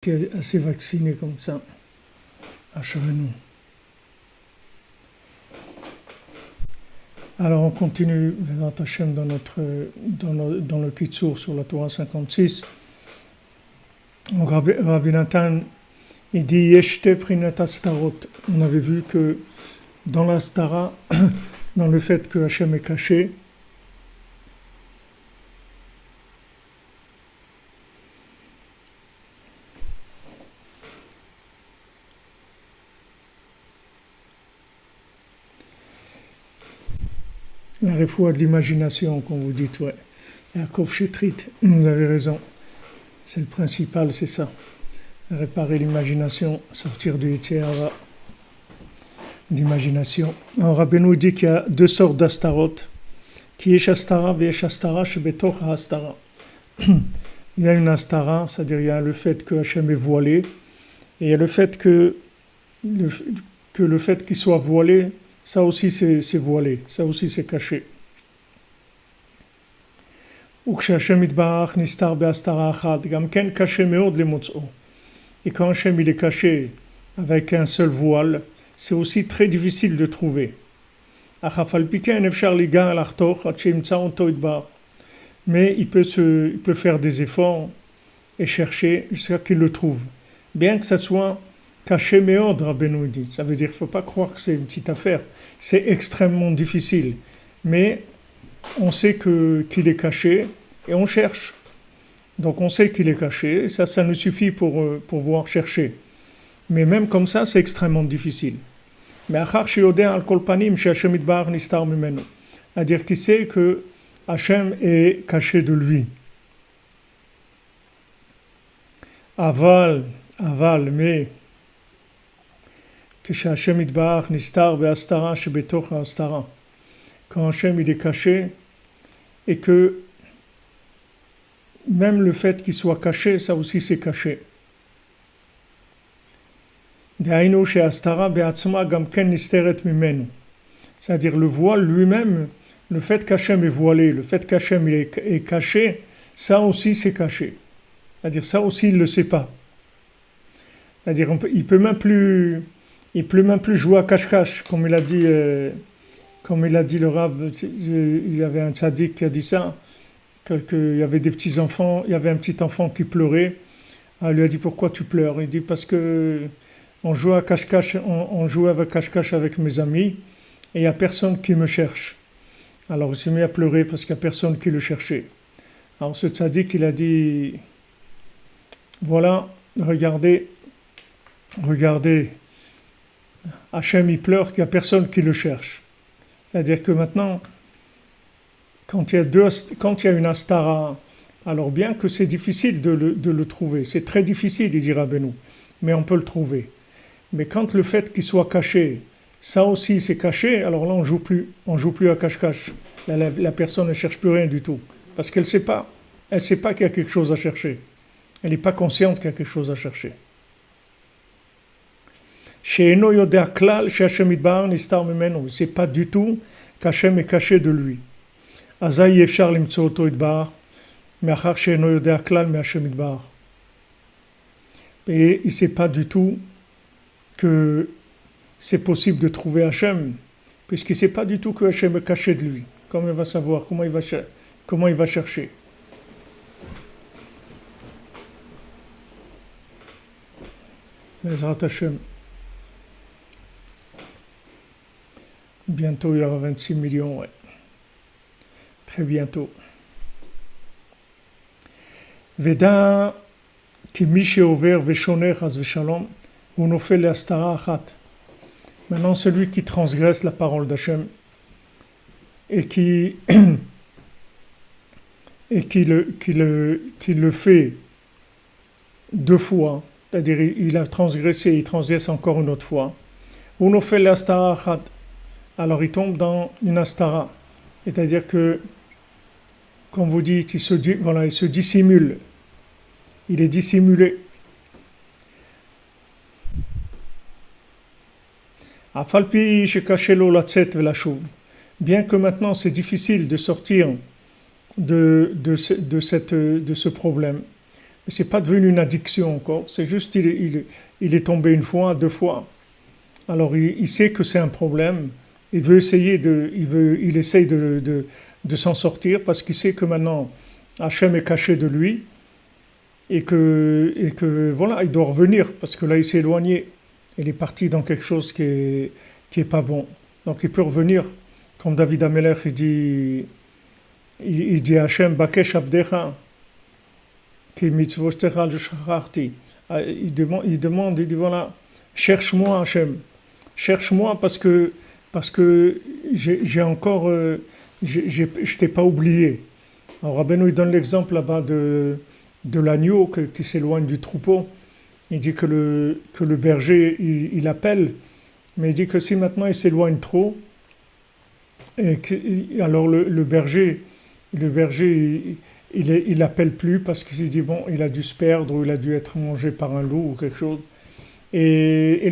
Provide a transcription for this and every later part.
été assez vacciné comme ça, acharnez-nous. Alors on continue Vedrat Hashem dans le Kitsour sur la Torah 56. Rabbi Nathan il dit Yeshte Prinat Astarot. On avait vu que dans l'Astara, dans le fait que Hashem est caché, la refoua de l'imagination, comme vous dites, ouais. Yaakov Shetrit, vous avez raison. C'est le principal, c'est ça. Réparer l'imagination, sortir du Yetzer Hara d'imagination. Alors Rabbeinu dit qu'il y a deux sortes d'astarot. Ki yesh astara veyesh astara shebetoch ha'astara. Il y a une astara, c'est-à-dire il y a le fait que Hashem est voilé, et il y a le fait que le fait qu'il soit voilé, ça aussi c'est voilé, ça aussi c'est caché. Ou que Hashem itbarach nistar be'astara achad, gam ken caché meod lemotz'o. Et quand Hashem il est caché avec un seul voile, c'est aussi très difficile de trouver. Mais il peut faire des efforts et chercher jusqu'à qu'il le trouve. Bien que ça soit caché méod, Rabbeinu dit. Ça veut dire qu'il ne faut pas croire que c'est une petite affaire. C'est extrêmement difficile. Mais on sait qu'il est caché et on cherche. Donc on sait qu'il est caché, et ça nous suffit pour pouvoir chercher. Mais même comme ça, c'est extrêmement difficile. Mais achar sheyodeh al kol panim sheHashem itbarach nistar mimenu. C'est-à-dire qu'il sait que Hashem est caché de lui. Aval, mais que sheHashem itbarach nistar be'astara shebetoch ha'astara. Quand Hashem il est caché, et que même le fait qu'il soit caché, ça aussi c'est caché. C'est-à-dire le voile lui-même, le fait qu'Hachem est voilé, le fait qu'Hachem est caché, ça aussi c'est caché. C'est-à-dire ça aussi il ne le sait pas. C'est-à-dire il peut même plus jouer à cache-cache, comme il a dit le Rav. Il y avait un tzaddik qui a dit ça. Il y avait des petits enfants, il y avait un petit enfant qui pleurait. Elle lui a dit pourquoi tu pleures? Il dit parce que on jouait à cache-cache, on jouait avec cache-cache avec mes amis et il n'y a personne qui me cherche. Alors il s'est mis à pleurer parce qu'il n'y a personne qui le cherchait. Alors ce tzaddik il a dit voilà, regardez, Hachem il pleure qu'il n'y a personne qui le cherche. C'est-à-dire que maintenant quand il y a une astara, alors bien que c'est difficile de le trouver, c'est très difficile, il dit Rabbeinu, mais on peut le trouver. Mais quand le fait qu'il soit caché, ça aussi c'est caché, alors là on joue plus à cache-cache. La personne ne cherche plus rien du tout, parce qu'elle sait pas qu'il y a quelque chose à chercher. Elle n'est pas consciente qu'il y a quelque chose à chercher. She'eno yodea klal she'Hashem itbarach nistar mimenu, c'est pas du tout qu'Hashem est caché de lui. Azaï efshar limtso oto itbarach, me'achar she'eno yodea klal me'Hashem itbarach. Et il ne sait pas du tout que c'est possible de trouver Hachem, puisqu'il ne sait pas du tout que Hachem est caché de lui. Comment il va savoir, comment il va chercher. Bezrat Hashem. Bientôt il y aura 26 millions, ouais. Très bientôt. Veda ki mi she'over veshoner chas v'shalom hu nofel le'astara achat. Maintenant celui qui transgresse la parole d'Hachem et qui le fait deux fois, c'est-à-dire il a transgressé, il transgresse encore une autre fois. Hu nofel le'astara achat. Alors il tombe dans une astara, c'est-à-dire que, comme vous dites, il se dissimule. Il est dissimulé. Bien que maintenant c'est difficile de sortir de ce problème. c'est pas devenu une addiction encore, c'est juste il est tombé une fois, deux fois. Alors il sait que c'est un problème, il essaye de s'en sortir parce qu'il sait que maintenant Hachem est caché de lui et que voilà, il doit revenir parce que là il s'est éloigné. Il est parti dans quelque chose qui est pas bon. Donc il peut revenir, comme David Amelech il dit à Hachem, Bakesh Avdecha, qui mitzvotecha al shacharti. Il demande, il dit voilà, cherche-moi Hachem, cherche-moi parce que j'ai encore, je t'ai pas oublié. Alors Rabbeinu il donne l'exemple là-bas de l'agneau qui s'éloigne du troupeau. Il dit que le berger il appelle, mais il dit que si maintenant il s'éloigne trop, alors le berger il n'appelle plus parce qu'il dit bon, il a dû se perdre ou il a dû être mangé par un loup ou quelque chose. Et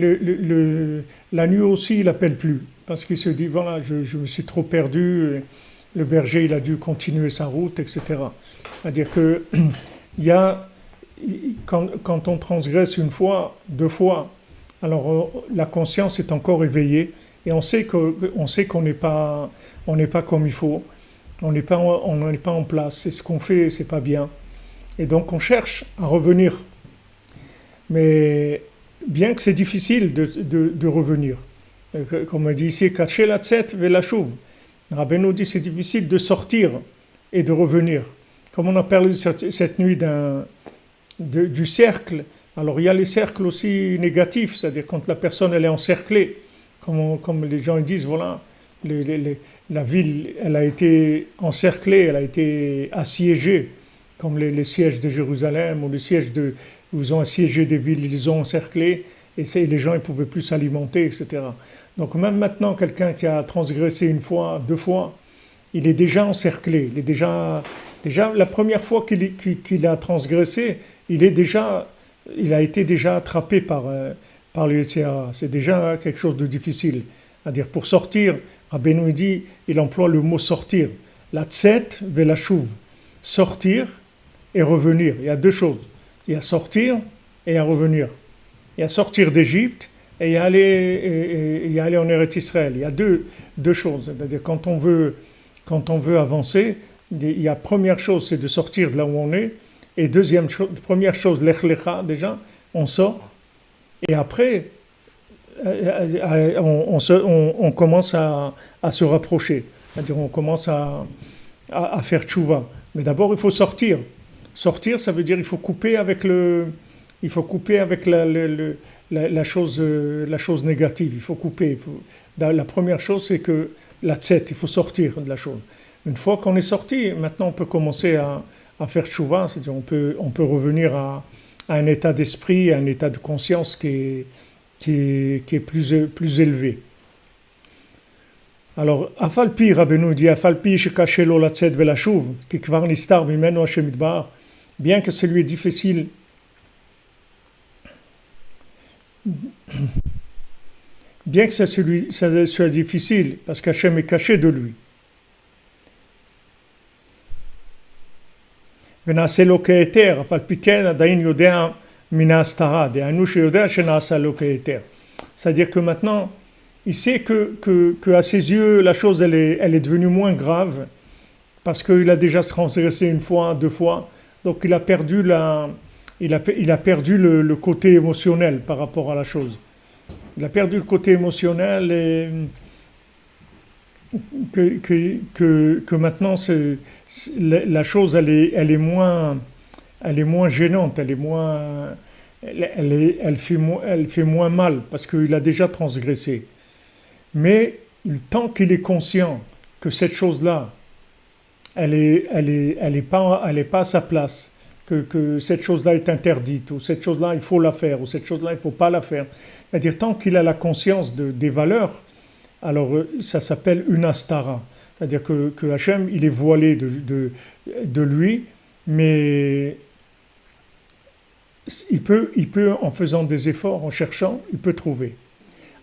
l'agneau aussi, il n'appelle plus parce qu'il se dit voilà, je me suis trop perdu. Le berger, il a dû continuer sa route, etc. C'est-à-dire que il y a, quand on transgresse une fois, deux fois, alors la conscience est encore éveillée et on sait qu'on n'est pas comme il faut. On n'est pas en place, c'est ce qu'on fait, c'est pas bien. Et donc on cherche à revenir. Mais bien que c'est difficile de revenir. Comme on dit ici, Kaché la tset ve la chouv. Rabbeinu dit c'est difficile de sortir et de revenir. Comme on a parlé cette nuit du cercle, alors il y a les cercles aussi négatifs, c'est-à-dire quand la personne elle est encerclée, comme les gens disent, voilà, la ville, elle a été encerclée, elle a été assiégée, comme les sièges de Jérusalem ou les sièges où ils ont assiégé des villes, ils les ont encerclées et les gens ne pouvaient plus s'alimenter, etc. Donc même maintenant, quelqu'un qui a transgressé une fois, deux fois, il est déjà encerclé, il est déjà la première fois qu'il a transgressé, il a été déjà attrapé par le Yetzirah. C'est déjà quelque chose de difficile. C'est-à-dire pour sortir, Rabbeinu dit, il emploie le mot sortir. La tset ve la chouv. Sortir et revenir. Il y a deux choses. Il y a sortir et à revenir. Il y a sortir d'Égypte et il y a aller en Eretz Israël. Il y a deux choses. C'est-à-dire quand on veut avancer, il y a première chose, c'est de sortir de là où on est. Et première chose, lech lecha, déjà, on sort. Et après, on commence à se rapprocher. C'est-à-dire on commence à faire tchouva. Mais d'abord, il faut sortir. Sortir, ça veut dire il faut couper avec la chose négative. Il faut couper. La première chose, c'est que la tset, il faut sortir de la chose. Une fois qu'on est sorti, maintenant on peut commencer à faire tchouva, c'est-à-dire on peut revenir à un état d'esprit, à un état de conscience qui est plus élevé. Alors, Afalpi, Rabbeinu dit, Afalpi shekaché lo latzet velashuv, ki kvar nistar mimenu Hashem idbar, bien que celui est difficile, bien que ça soit difficile, parce qu'Hachem est caché de lui. ונעשה לו כהיתר, אף על פי כן עדיין יודע מן ההסתרה, דהיינו שיודע שנעשה לו כהיתר. C'est-à-dire que maintenant, il sait que à ses yeux, la chose elle est devenue moins grave, parce qu'il a déjà transgressé une fois, deux fois, donc il a perdu le côté émotionnel par rapport à la chose. Il a perdu le côté émotionnel et que maintenant la chose elle est moins gênante, elle fait moins mal parce qu'il a déjà transgressé. Mais tant qu'il est conscient que cette chose-là elle est pas à sa place, que cette chose-là est interdite, ou cette chose-là il faut la faire, ou cette chose-là il faut pas la faire, c'est-à-dire tant qu'il a la conscience des valeurs, alors ça s'appelle une astara, c'est-à-dire que Hachem il est voilé de lui, mais il peut en faisant des efforts, en cherchant, il peut trouver.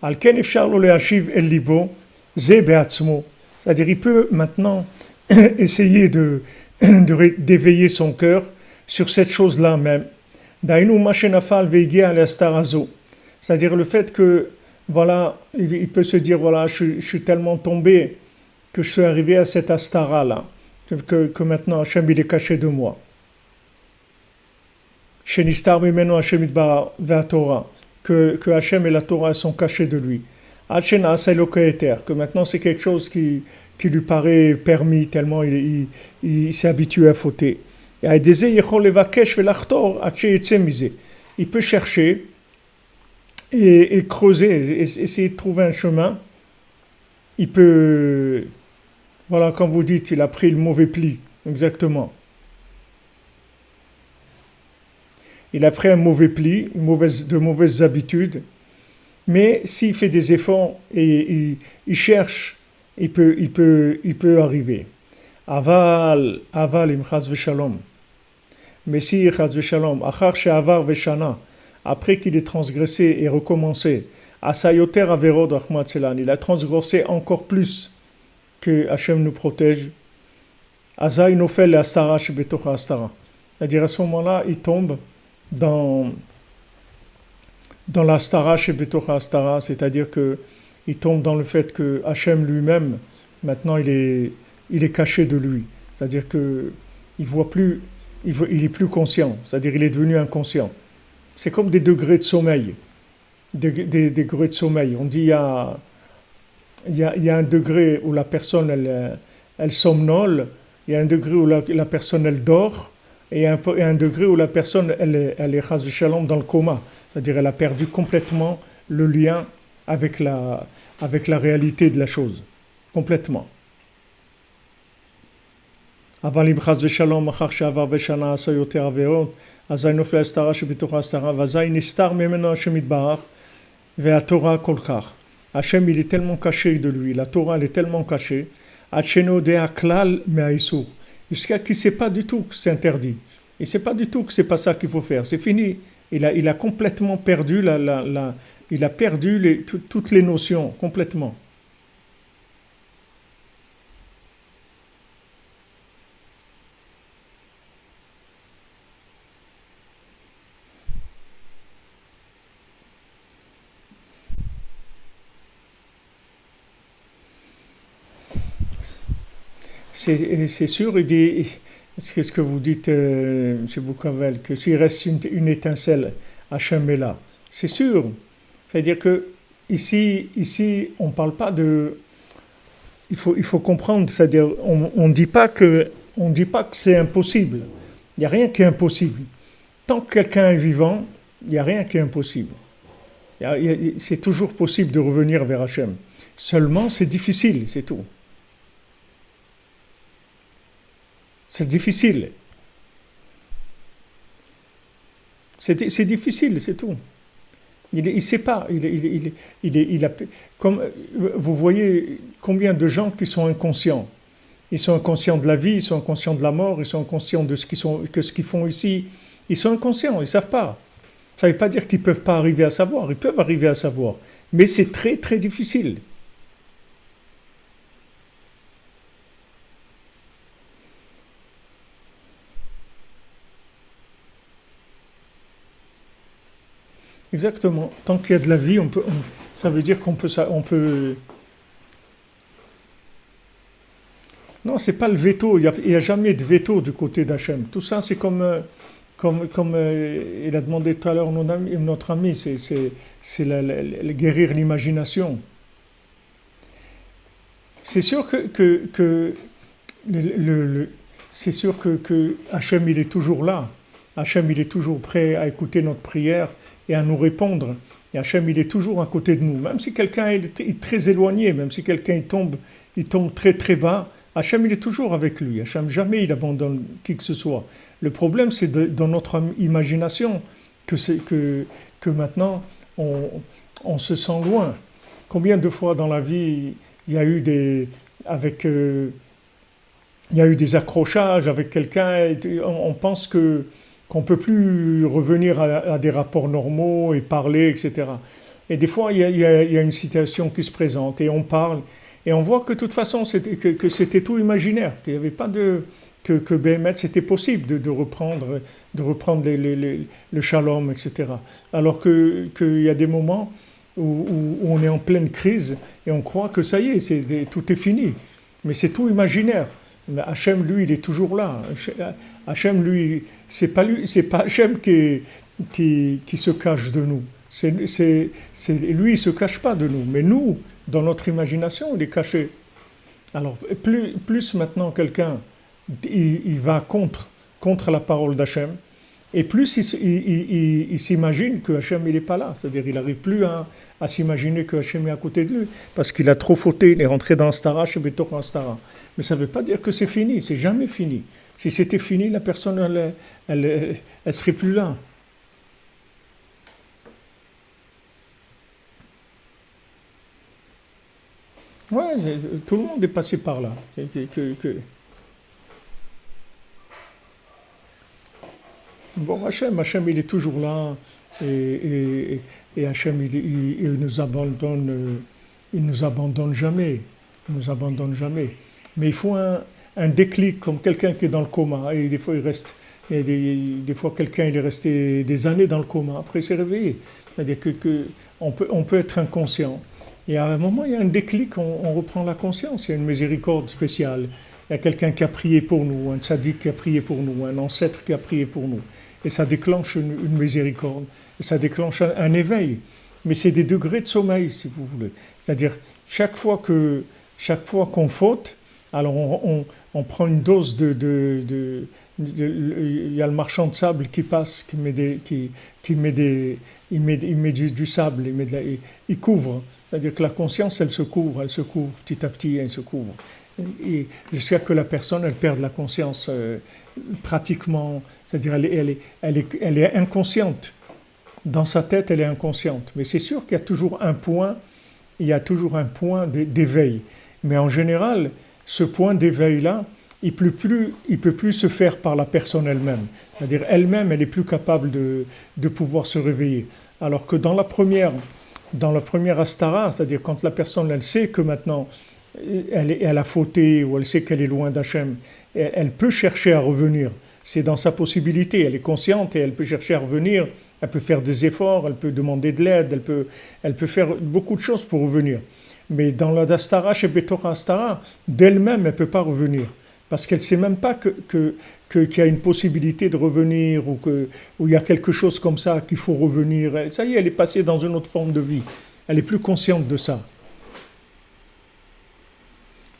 Alken efshar lo le'ashiv el libo ze be'atzmo, c'est-à-dire il peut maintenant essayer d'éveiller son cœur sur cette chose-là même. Dainu Mashenafal Veigia Alastarazo. C'est-à-dire le fait que, voilà, il peut se dire, voilà, je suis tellement tombé que je suis arrivé à cette astara-là, que maintenant Hachem il est caché de moi. Shenistar Mimeno Hachem Itbara Torah, que Hachem et la Torah sont cachés de lui. Hachena Seloketer, que maintenant c'est quelque chose qui lui paraît permis tellement il s'est habitué à fauter. Il peut chercher et creuser, essayer de trouver un chemin. Il peut, voilà, comme vous dites, il a pris le mauvais pli, exactement. Il a pris un mauvais pli, de mauvaises habitudes, mais s'il fait des efforts et il cherche, il peut arriver. Aval im chas v'shalom. Mais si chas v'shalom, achar she'avar v'shana, après qu'il ait transgressé et recommencé, asayoter averod rahmat shelan, il a transgressé encore plus que Hachem nous protège. Azay nofel le astara shebetoch astara. C'est-à-dire à ce moment-là, il tombe dans l'astara shebetoch astara, c'est-à-dire que il tombe dans le fait que Hachem lui-même, maintenant il est caché de lui. C'est-à-dire que il voit plus, il est plus conscient. C'est-à-dire il est devenu inconscient. C'est comme des degrés de sommeil. Des degrés de sommeil. On dit il y a un degré où la personne elle somnole, il y a un degré où la personne elle dort, et il y a un degré où la personne elle est chas v'shalom dans le coma. C'est-à-dire elle a perdu complètement le lien avec la réalité de la chose. Complètement. אבל אם חס ושלום אחר שעבר בשנה עשה יותר עבירות, אזי נופל ההסתרה שבתוך ההסתרה, ואזי נסתר ממנו השם יתברך, והתורה כל כך. Hachem il est tellement caché de lui, la Torah elle est tellement cachée, עד שאינו יודע כלל מהאיסור, jusqu'à qu'il ne sait pas du tout que c'est interdit. Il ne sait pas du tout que c'est pas ça qu'il faut faire, c'est fini. Il a complètement perdu il a perdu toutes les notions, complètement. C'est sûr, il dit, qu'est-ce que vous dites, M. Boucavel, que s'il reste une étincelle, Hachem est là. C'est sûr. C'est-à-dire que ici on ne parle pas de... Il faut comprendre, c'est-à-dire on ne dit pas que c'est impossible. Il n'y a rien qui est impossible. Tant que quelqu'un est vivant, il n'y a rien qui est impossible. C'est toujours possible de revenir vers Hachem. Seulement, c'est difficile, c'est tout. C'est difficile. C'est difficile, c'est tout. Il ne sait pas. Comme, vous voyez combien de gens qui sont inconscients. Ils sont inconscients de la vie, ils sont inconscients de la mort, ils sont inconscients de ce qu'ils font ici. Ils sont inconscients, ils ne savent pas. Ça ne veut pas dire qu'ils ne peuvent pas arriver à savoir. Ils peuvent arriver à savoir. Mais c'est très, très difficile. Exactement. Tant qu'il y a de la vie, ça veut dire qu'on peut. Non, c'est pas le veto. Il y a jamais de veto du côté d'Hachem. Tout ça, c'est comme il a demandé tout à l'heure notre ami, c'est guérir l'imagination. C'est sûr c'est sûr que Hachem il est toujours là. Hachem il est toujours prêt à écouter notre prière et à nous répondre. Et Hachem, il est toujours à côté de nous. Même si quelqu'un est très éloigné, même si quelqu'un il tombe très très bas, Hachem, il est toujours avec lui. Hachem, jamais il abandonne qui que ce soit. Le problème, c'est dans notre imagination que maintenant, on se sent loin. Combien de fois dans la vie, il y a eu des accrochages avec quelqu'un, et on pense qu'on ne peut plus revenir à des rapports normaux et parler, etc. Et des fois, il y a une situation qui se présente et on parle et on voit que de toute façon, que c'était tout imaginaire, qu'il n'y avait pas que Béhémet, c'était possible de reprendre le shalom, etc. Alors qu'il y a des moments où on est en pleine crise et on croit que ça y est, tout est fini. Mais c'est tout imaginaire. Mais Hachem, lui, il est toujours là. Hachem, lui, c'est pas Hachem qui se cache de nous. Lui, il ne se cache pas de nous. Mais nous, dans notre imagination, il est caché. Alors, plus maintenant quelqu'un il va contre la parole d'Hachem, et plus il s'imagine que Hachem il n'est pas là. C'est-à-dire il n'arrive plus à s'imaginer que Hachem est à côté de lui, parce qu'il a trop fauté, il est rentré dans Stara, chez Betor Stara. Mais ça ne veut pas dire que c'est fini, c'est jamais fini. Si c'était fini, la personne, elle serait plus là. Ouais, tout le monde est passé par là. Bon, Hachem, il est toujours là, et Hachem, il nous abandonne jamais, il nous abandonne jamais. Mais il faut un déclic, comme quelqu'un qui est dans le coma, et des fois il reste, et des fois quelqu'un il est resté des années dans le coma, après il s'est réveillé. C'est-à-dire on peut être inconscient. Et à un moment, il y a un déclic, on reprend la conscience, il y a une miséricorde spéciale. Il y a quelqu'un qui a prié pour nous, un tzaddik qui a prié pour nous, un ancêtre qui a prié pour nous. Et ça déclenche une miséricorde, et ça déclenche un éveil. Mais c'est des degrés de sommeil, si vous voulez. C'est-à-dire, chaque fois qu'on faute, alors on prend une dose il y a le marchand de sable qui passe, qui met du sable, il couvre. C'est-à-dire que la conscience, elle se couvre petit à petit, elle se couvre. Et jusqu'à que la personne, elle perde la conscience pratiquement, c'est-à-dire elle est inconsciente. Dans sa tête, elle est inconsciente. Mais c'est sûr qu'il y a toujours un point, d'éveil. Mais en général, ce point d'éveil-là, il ne peut plus se faire par la personne elle-même. C'est-à-dire elle-même, elle est plus capable de pouvoir se réveiller. Alors que dans la première astara, c'est-à-dire quand la personne, elle sait que maintenant, elle a fauté, ou elle sait qu'elle est loin d'Hachem, elle peut chercher à revenir. C'est dans sa possibilité, elle est consciente et elle peut chercher à revenir, elle peut faire des efforts, elle peut demander de l'aide, elle peut faire beaucoup de choses pour revenir. Mais dans la Dastara, chez Betor Astara, d'elle-même, elle ne peut pas revenir. Parce qu'elle ne sait même pas qu'il y a une possibilité de revenir, ou il y a quelque chose comme ça qu'il faut revenir. Ça y est, elle est passée dans une autre forme de vie. Elle est plus consciente de ça.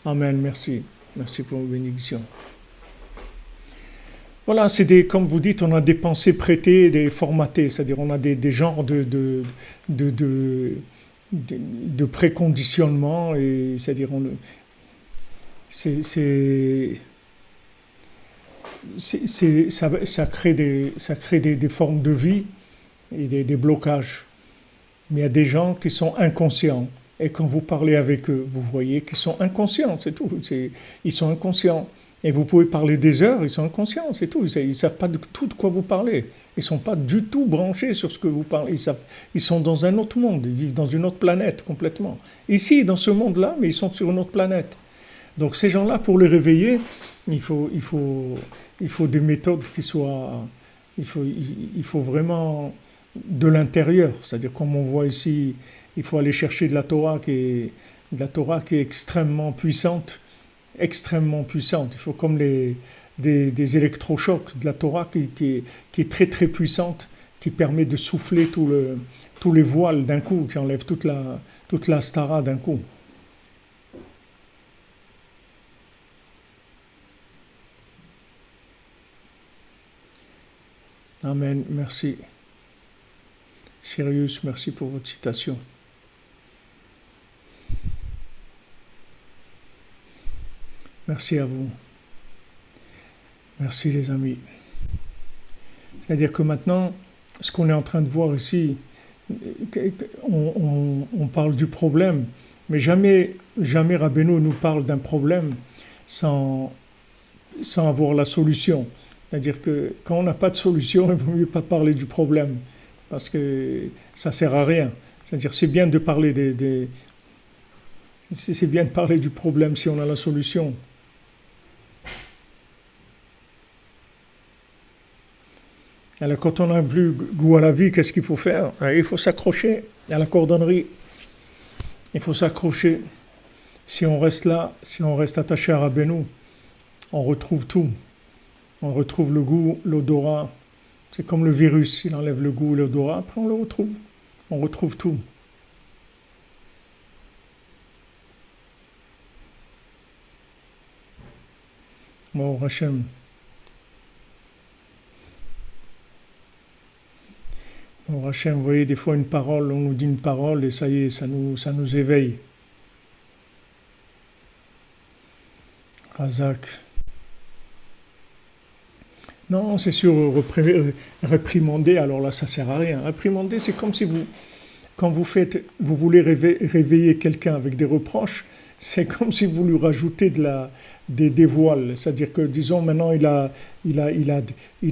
Amen, merci. Merci pour vos bénédictions. Voilà, comme vous dites, on a des pensées prêtées, des formatées, c'est-à-dire on a des genres de préconditionnement, et c'est-à-dire ça crée des formes de vie et des blocages. Mais il y a des gens qui sont inconscients. Et quand vous parlez avec eux, vous voyez qu'ils sont inconscients, c'est tout. Ils sont inconscients. Et vous pouvez parler des heures, ils sont inconscients, c'est tout. Ils ne savent pas du tout de quoi vous parlez. Ils ne sont pas du tout branchés sur ce que vous parlez. Ils sont dans un autre monde, ils vivent dans une autre planète complètement. Ici, dans ce monde-là, mais ils sont sur une autre planète. Donc ces gens-là, pour les réveiller, il faut des méthodes qui soient... Il faut vraiment de l'intérieur. C'est-à-dire, comme on voit ici, il faut aller chercher de la Torah qui est extrêmement puissante. Extrêmement puissante. Il faut comme des électrochocs de la Torah qui est très très puissante, qui permet de souffler tous les voiles d'un coup, qui enlève toute la stara d'un coup. Amen, merci. Sirius, merci pour votre citation. Merci à vous. Merci les amis. C'est-à-dire que maintenant, ce qu'on est en train de voir ici, on parle du problème, mais jamais Rabbeinu nous parle d'un problème sans avoir la solution. C'est-à-dire que quand on n'a pas de solution, il vaut mieux pas parler du problème, parce que ça ne sert à rien. C'est-à-dire c'est bien de parler c'est bien de parler du problème si on a la solution. Alors quand on n'a plus goût à la vie, qu'est-ce qu'il faut faire? Il faut s'accrocher à la cordonnerie. Il faut s'accrocher. Si on reste là, si on reste attaché à Rabbeinu, on retrouve tout. On retrouve le goût, l'odorat. C'est comme le virus, il enlève le goût et l'odorat, après on le retrouve. On retrouve tout. Bon, Hachem. Bon, Hachem, vous voyez, des fois une parole, on nous dit une parole et ça y est, ça nous éveille. Razak. Non, c'est sûr, réprimander, alors là, ça sert à rien. Réprimander, c'est comme si quand vous voulez réveiller quelqu'un avec des reproches, c'est comme si vous lui rajoutez des voiles. C'est-à-dire que, disons, maintenant, il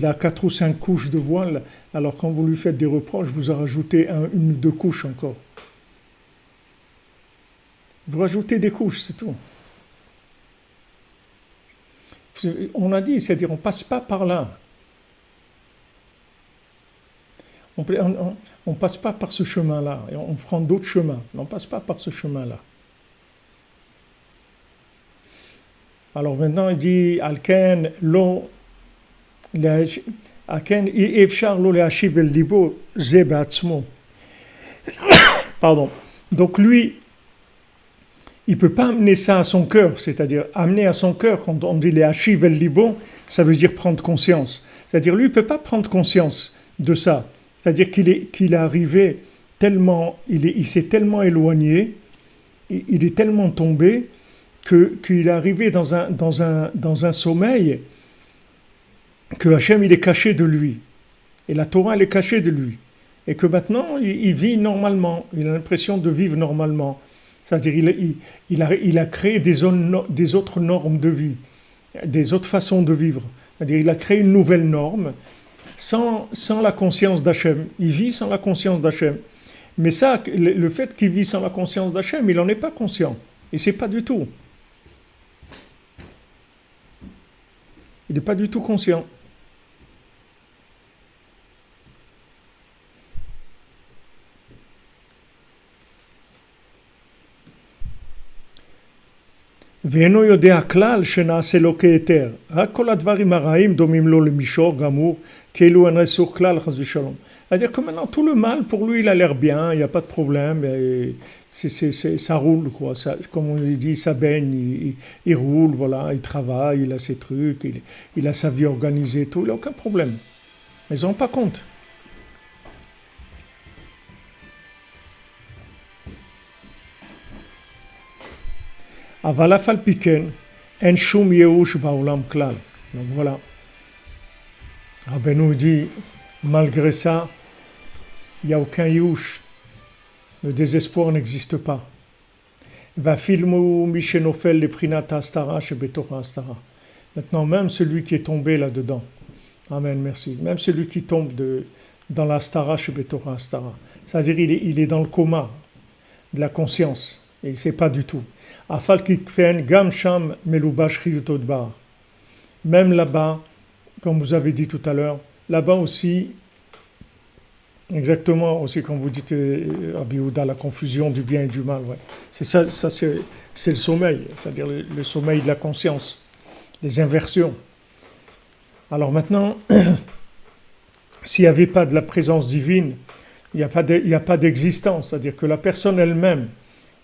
a 4 ou 5 couches de voiles, alors quand vous lui faites des reproches, vous en rajoutez une ou deux couches encore. Vous rajoutez des couches, c'est tout. On a dit, c'est-à-dire on ne passe pas par là. On ne passe pas par ce chemin-là. On prend d'autres chemins. On ne passe pas par ce chemin-là. Alors maintenant, il dit Alken lo Alken efshar lo le'ashiv el libo ze be'atzmo. Pardon. Donc lui, il ne peut pas amener ça à son cœur, c'est-à-dire amener à son cœur, quand on dit les hachiv el libo, ça veut dire prendre conscience. C'est-à-dire lui, il ne peut pas prendre conscience de ça. C'est-à-dire qu'il est arrivé tellement, il s'est tellement éloigné, il est tellement tombé, qu'il est arrivé dans un sommeil que Hachem, il est caché de lui. Et la Torah, elle est cachée de lui. Et que maintenant, il vit normalement, il a l'impression de vivre normalement. C'est-à-dire il a créé des autres normes de vie, des autres façons de vivre. C'est-à-dire il a créé une nouvelle norme sans la conscience d'Hachem. Il vit sans la conscience d'Hachem. Mais ça, le fait qu'il vit sans la conscience d'Hachem, il n'en est pas conscient. Et c'est pas du tout. Il n'est pas du tout conscient. ואינו יודע כלל שנעשה לו כהיתר. רק כל הדברים הרעים דומים לו למישור גמור, כאילו אין רסוך כלל, חס ושלום. C'est-à-dire que maintenant, tout le mal, pour lui, il a l'air bien, il n'y a pas de problème, ça roule, quoi. Ça, comme on dit, ça baigne, il roule, voilà, il travaille, il a ses trucs, il a sa vie organisée, tout, il n'a aucun problème. Ils n'en ont pas compte. אבל אף על פי כן, אין שום ייאוש בעולם כלל. Donc voilà. Rabbeinu dit, malgré ça, il n'y a aucun ייאוש. Le désespoir n'existe pas. ואפילו מי שנופל לבחינת ההסתרה שבתוך ההסתרה. Maintenant, même celui qui est tombé là-dedans. Amen, merci. Même celui qui tombe dans l'astara שבתוך ההסתרה. C'est-à-dire, il est dans le coma de la conscience. Et il ne sait pas du tout. Même là-bas, comme vous avez dit tout à l'heure, là-bas aussi, exactement aussi comme vous dites, Rabbi Yehuda, la confusion du bien et du mal. Ouais. C'est ça c'est le sommeil, c'est-à-dire le sommeil de la conscience, les inversions. Alors maintenant, s'il n'y avait pas de la présence divine, il n'y a pas d'existence, c'est-à-dire que la personne elle-même,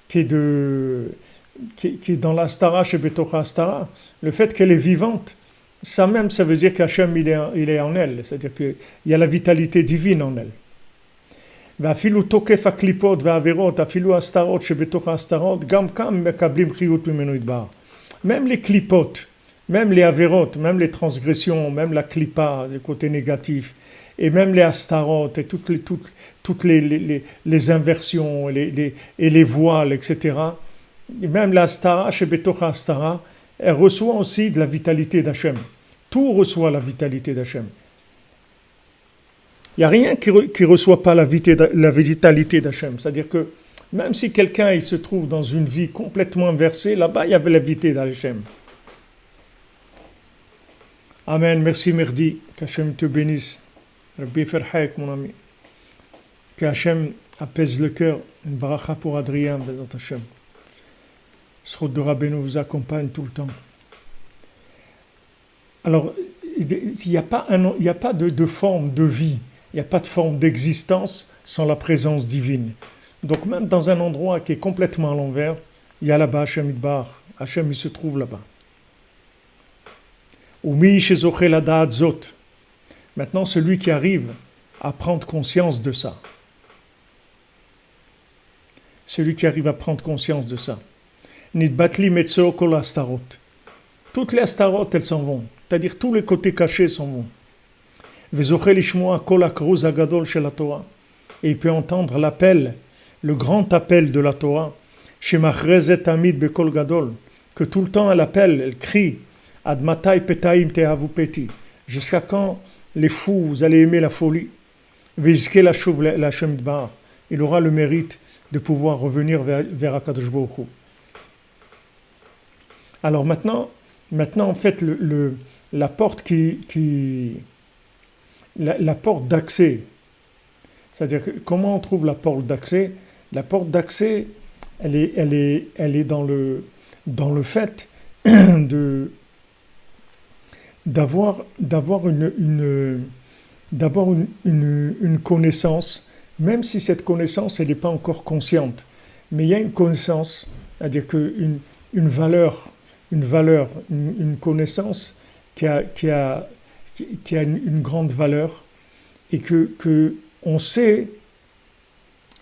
qui est dans l'Astara, chez Betocha Astara, le fait qu'elle est vivante, ça même, ça veut dire qu'Hachem, il est en elle, c'est-à-dire qu'il y a la vitalité divine en elle. ואפילו תוקף הקליפות והעבירות, אפילו הסתרות שבתוך ההסתרות, גם כאן מקבלים חיות ממנו יתברך. Même les clipotes, même les avérotes, même les transgressions, même la clipa, le côté négatif, et même les astarot, et toutes les inversions, et les voiles, etc. Et même l'astara, chez Betocha Astara, elle reçoit aussi de la vitalité d'Hachem. Tout reçoit la vitalité d'Hachem. Il n'y a rien qui ne reçoit pas la vitalité d'Hachem. C'est-à-dire que même si quelqu'un il se trouve dans une vie complètement inversée, là-bas il y avait la vitalité d'Hachem. Amen, merci Merdi, qu'Hachem te bénisse. Rabbi Ferhaïk, mon ami. Que Hachem apaise le cœur. Une bracha pour Adrien, Bezat Hachem. Srout de Rabbeinu vous accompagne tout le temps. Alors, il n'y a pas, de forme de vie, il n'y a pas de forme d'existence sans la présence divine. Donc même dans un endroit qui est complètement à l'envers, il y a là-bas Hachem Idbar. Hachem, il se trouve là-bas. Umi shezoche lada'at zot. Maintenant, celui qui arrive à prendre conscience de ça. Celui qui arrive à prendre conscience de ça. Nidbatli metzeo kol astarot. Toutes les astarot, elles s'en vont. C'est-à-dire tous les côtés cachés s'en vont. Vezoche lishmoa kol akruz agadol shel haTorah. Et il peut entendre l'appel, le grand appel de la Torah. Shemachrezet amid bekol gadol. Que tout le temps elle appelle, elle crie. Ad matai petaim tehavu peti. Jusqu'à quand les fous, vous allez aimer la folie. Veizke lashuv l'Hashem Idbar. Il aura le mérite de pouvoir revenir vers HaKadosh Baruch Hu. Alors maintenant en fait, la porte la porte d'accès, c'est-à-dire comment on trouve la porte d'accès? La porte d'accès, elle est dans le fait d'avoir une connaissance, même si cette connaissance elle n'est pas encore consciente, mais il y a une connaissance, c'est-à-dire une valeur, une connaissance qui a une grande valeur et que on sait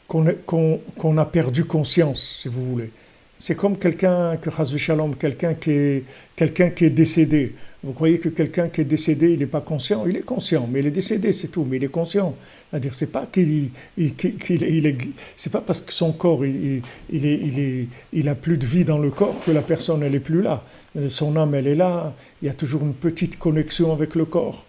qu'on a perdu conscience, si vous voulez. C'est comme quelqu'un qui est décédé. Vous croyez que quelqu'un qui est décédé, il n'est pas conscient? Il est conscient, mais il est décédé, c'est tout. Mais il est conscient. C'est-à-dire, c'est pas c'est pas parce que son corps, il a plus de vie dans le corps que la personne, elle est plus là. Son âme, elle est là. Il y a toujours une petite connexion avec le corps.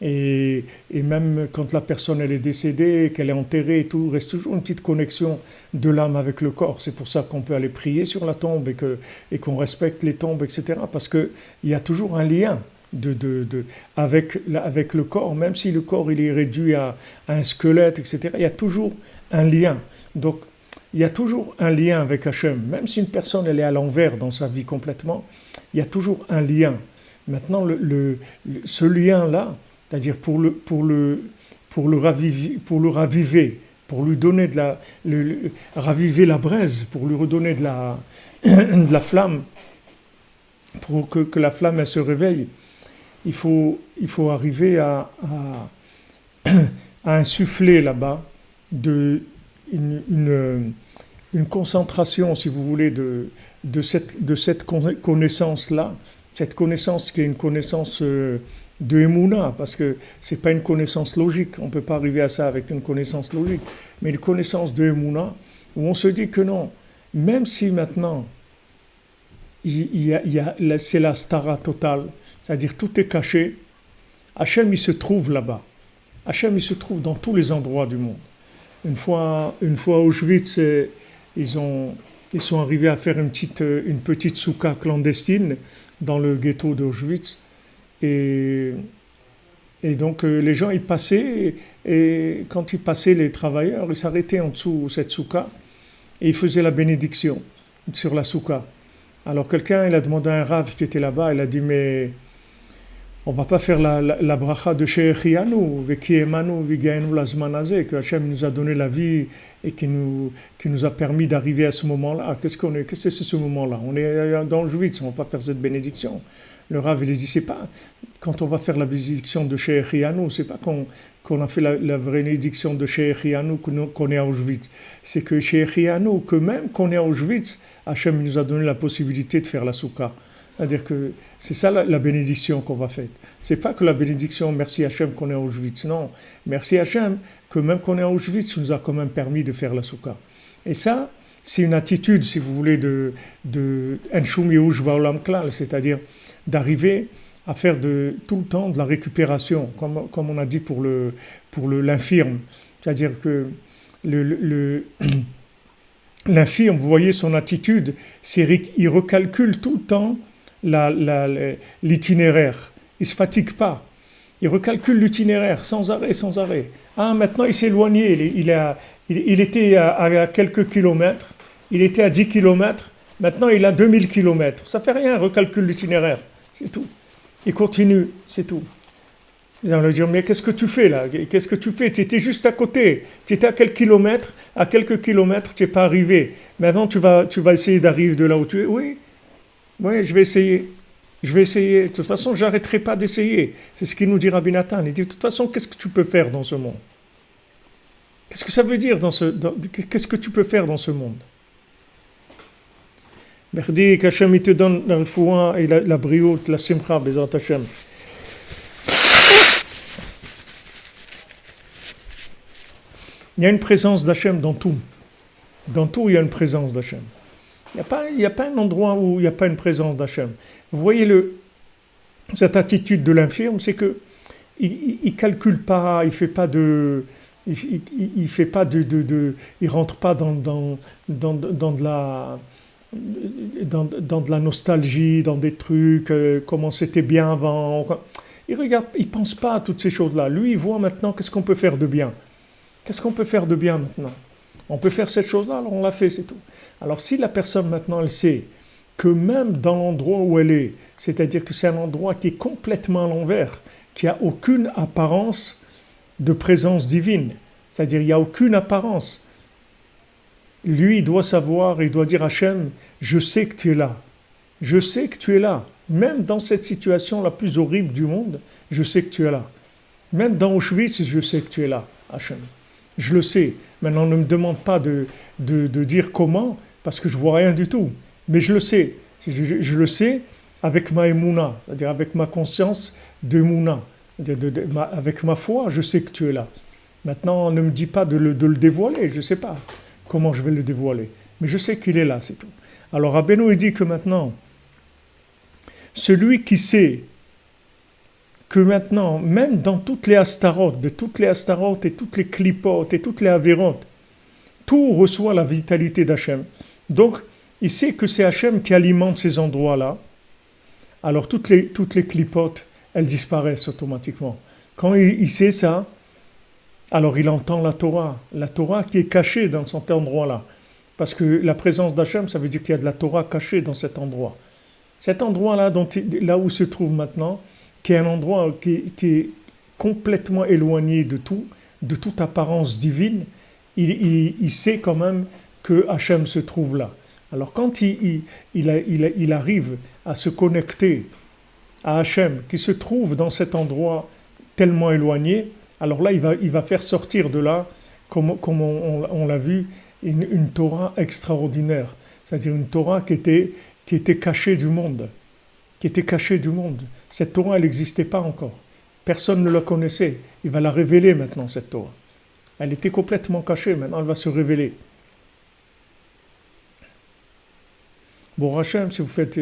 Et même quand la personne elle est décédée, qu'elle est enterrée et tout, reste toujours une petite connexion de l'âme avec le corps. C'est pour ça qu'on peut aller prier sur la tombe et qu'on respecte les tombes, etc. Parce qu'il y a toujours un lien avec le corps, même si le corps il est réduit à un squelette, etc. Il y a toujours un lien. Donc il y a toujours un lien avec Hachem. Même si une personne elle est à l'envers dans sa vie complètement, il y a toujours un lien. Maintenant, ce lien-là, c'est-à-dire pour le raviver, pour lui donner raviver la braise, pour lui redonner de la flamme, pour que la flamme elle se réveille, il faut arriver à insuffler là-bas une concentration, si vous voulez, de cette connaissance-là, cette connaissance qui est une connaissance de Emouna, parce que ce n'est pas une connaissance logique, on ne peut pas arriver à ça avec une connaissance logique, mais une connaissance de Emouna, où on se dit que non, même si maintenant, c'est la stara totale, c'est-à-dire tout est caché, Hachem il se trouve là-bas, Hachem il se trouve dans tous les endroits du monde. Une fois à Auschwitz, ils sont arrivés à faire une petite souka clandestine dans le ghetto d'Auschwitz. Et donc les gens ils passaient, et quand ils passaient, les travailleurs, ils s'arrêtaient en dessous de cette souka et ils faisaient la bénédiction sur la souka. Alors quelqu'un il a demandé à un rav qui était là-bas, il a dit mais on va pas faire la bracha de Shechianu, Vekiemanu, Vigaenu Lazmanazé, que Hachem nous a donné la vie et qui nous a permis d'arriver à ce moment-là. Qu'est-ce que c'est ce moment-là? On est dans Auschwitz, on va pas faire cette bénédiction. Le Rav, il dit, c'est pas quand on va faire la bénédiction de Shechianu, c'est pas qu'on a fait la bénédiction de Shechianu qu'on est à Auschwitz. C'est que Shechianu, que même qu'on est à Auschwitz, Hachem nous a donné la possibilité de faire la souka. C'est-à-dire que c'est ça la bénédiction qu'on va faire. C'est pas que la bénédiction, merci Hachem qu'on est à Auschwitz. Non, merci Hachem que même qu'on est à Auschwitz, tu nous as quand même permis de faire la souka. Et ça, c'est une attitude, si vous voulez, de Enshum Yehush Ba'olam Klal, c'est-à-dire d'arriver à faire tout le temps de la récupération, comme on a dit pour l'infirme. C'est-à-dire que l'infirme, vous voyez son attitude, il recalcule tout le temps l'itinéraire. Il ne se fatigue pas. Il recalcule l'itinéraire sans arrêt, sans arrêt. Ah, maintenant il s'est éloigné, il était à quelques kilomètres, il était à 10 kilomètres, maintenant il a 2000 kilomètres. Ça fait rien, recalcule l'itinéraire, c'est tout. Il continue, c'est tout. Ils vont lui dire, mais qu'est-ce que tu fais là? Qu'est-ce que tu fais? Tu étais juste à côté. Tu étais à quelques kilomètres, tu n'es pas arrivé. Maintenant, tu vas essayer d'arriver de là où tu es. Oui, oui, je vais essayer. Je vais essayer. De toute façon, je n'arrêterai pas d'essayer. C'est ce qu'il nous dit Rabbi Nathan. Il dit, de toute façon, qu'est-ce que tu peux faire dans ce monde? Qu'est-ce que ça veut dire qu'est-ce que tu peux faire dans ce monde? Merdi, qu'Hachem, il te donne la refoua et la brioute, la simcha, Bezrat Hachem. Il y a une présence d'Hachem dans tout. Dans tout, il y a une présence d'Hachem. Il n'y a pas un endroit où il n'y a pas une présence d'Hachem. Vous voyez cette attitude de l'infirme, c'est que il calcule pas, il fait pas de, il fait pas il rentre pas dans de la dans de la nostalgie, dans des trucs, comment c'était bien avant. Il regarde, il pense pas à toutes ces choses-là. Lui, il voit maintenant qu'est-ce qu'on peut faire de bien. Qu'est-ce qu'on peut faire de bien maintenant? On peut faire cette chose-là, alors on l'a fait, c'est tout. Alors si la personne maintenant, elle sait que même dans l'endroit où elle est, c'est-à-dire que c'est un endroit qui est complètement à l'envers, qui n'a aucune apparence de présence divine, c'est-à-dire il n'y a aucune apparence. Lui, il doit savoir, il doit dire à Hachem, je sais que tu es là. Je sais que tu es là. Même dans cette situation la plus horrible du monde, je sais que tu es là. Même dans Auschwitz, je sais que tu es là, Hachem. Je le sais. Maintenant, ne me demande pas de dire comment, parce que je ne vois rien du tout. Mais je le sais. Je le sais avec ma émouna, c'est-à-dire avec ma conscience de émouna. Avec ma foi, je sais que tu es là. Maintenant, ne me dis pas de le dévoiler, je ne sais pas comment je vais le dévoiler. Mais je sais qu'il est là, c'est tout. Alors, Rabbeinu, il dit que maintenant, celui qui sait que maintenant, même dans toutes les astarotes, de toutes les astarotes et toutes les clipotes et toutes les avérotes, tout reçoit la vitalité d'Hachem. Donc, il sait que c'est Hachem qui alimente ces endroits-là. Alors, toutes les clipotes, elles disparaissent automatiquement. Quand il sait ça, alors il entend la Torah qui est cachée dans cet endroit-là. Parce que la présence d'Hachem, ça veut dire qu'il y a de la Torah cachée dans cet endroit. Cet endroit-là, là où se trouve maintenant, qui est un endroit qui est complètement éloigné de toute apparence divine, il sait quand même que Hachem se trouve là. Alors quand il arrive à se connecter à Hachem, qui se trouve dans cet endroit tellement éloigné, alors là il va faire sortir de là, comme on l'a vu, une Torah extraordinaire. C'est-à-dire une Torah qui était cachée du monde. Qui était cachée du monde. Cette Torah, elle n'existait pas encore. Personne ne la connaissait. Il va la révéler maintenant, cette Torah. Elle était complètement cachée, maintenant elle va se révéler. Bon, Hachem, si vous faites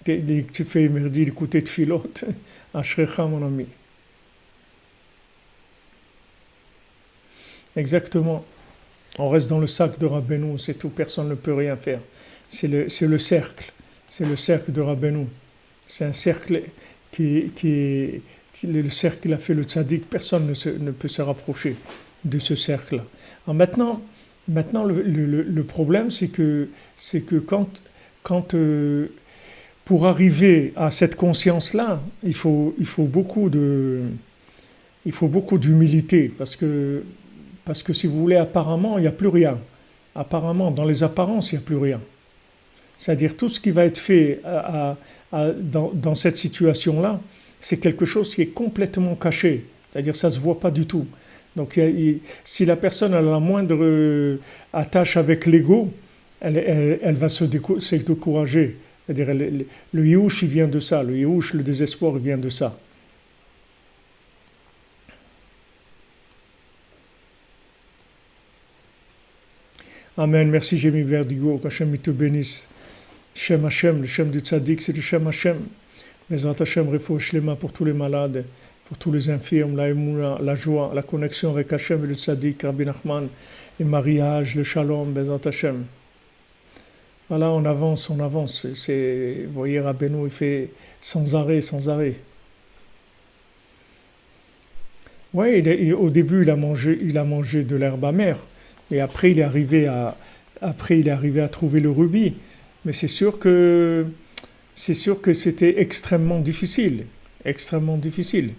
tu fais merdi l'écouter de filote, Ashrecha, mon ami. Exactement. On reste dans le sac de Rabbeinu, c'est tout, personne ne peut rien faire. C'est le cercle. C'est le cercle de Rabbeinu. C'est un cercle le cercle qu'il a fait le tzaddik, personne ne peut se rapprocher de ce cercle-là. Alors maintenant le problème, c'est que quand pour arriver à cette conscience-là, il faut beaucoup d'humilité, parce que si vous voulez, apparemment, il n'y a plus rien. Apparemment, dans les apparences, il n'y a plus rien. C'est-à-dire tout ce qui va être fait dans cette situation-là, c'est quelque chose qui est complètement caché. C'est-à-dire ça ne se voit pas du tout. Donc si la personne a la moindre attache avec l'ego, elle va se décourager. C'est-à-dire le yiouch, il vient de ça. Le yiouch, le désespoir, il vient de ça. Amen. Merci, Jémi Verdigo. Qu'Hachem te bénisse. Shem Hashem, le Shem du Tzaddik, c'est le Shem Hashem. Bezrat Hashem, Refoua Shlema pour tous les malades, pour tous les infirmes, la émouna, la joie, la connexion avec Hashem et le Tzaddik, Rabbi Nachman, les mariages, le Shalom, Bezrat Hashem. Voilà, on avance. Vous voyez, Rabbeinu, il fait sans arrêt. Ouais, au début, il a mangé de l'herbe amère, et après, après, il est arrivé à trouver le rubis. Mais c'est sûr que c'était extrêmement difficile, extrêmement difficile.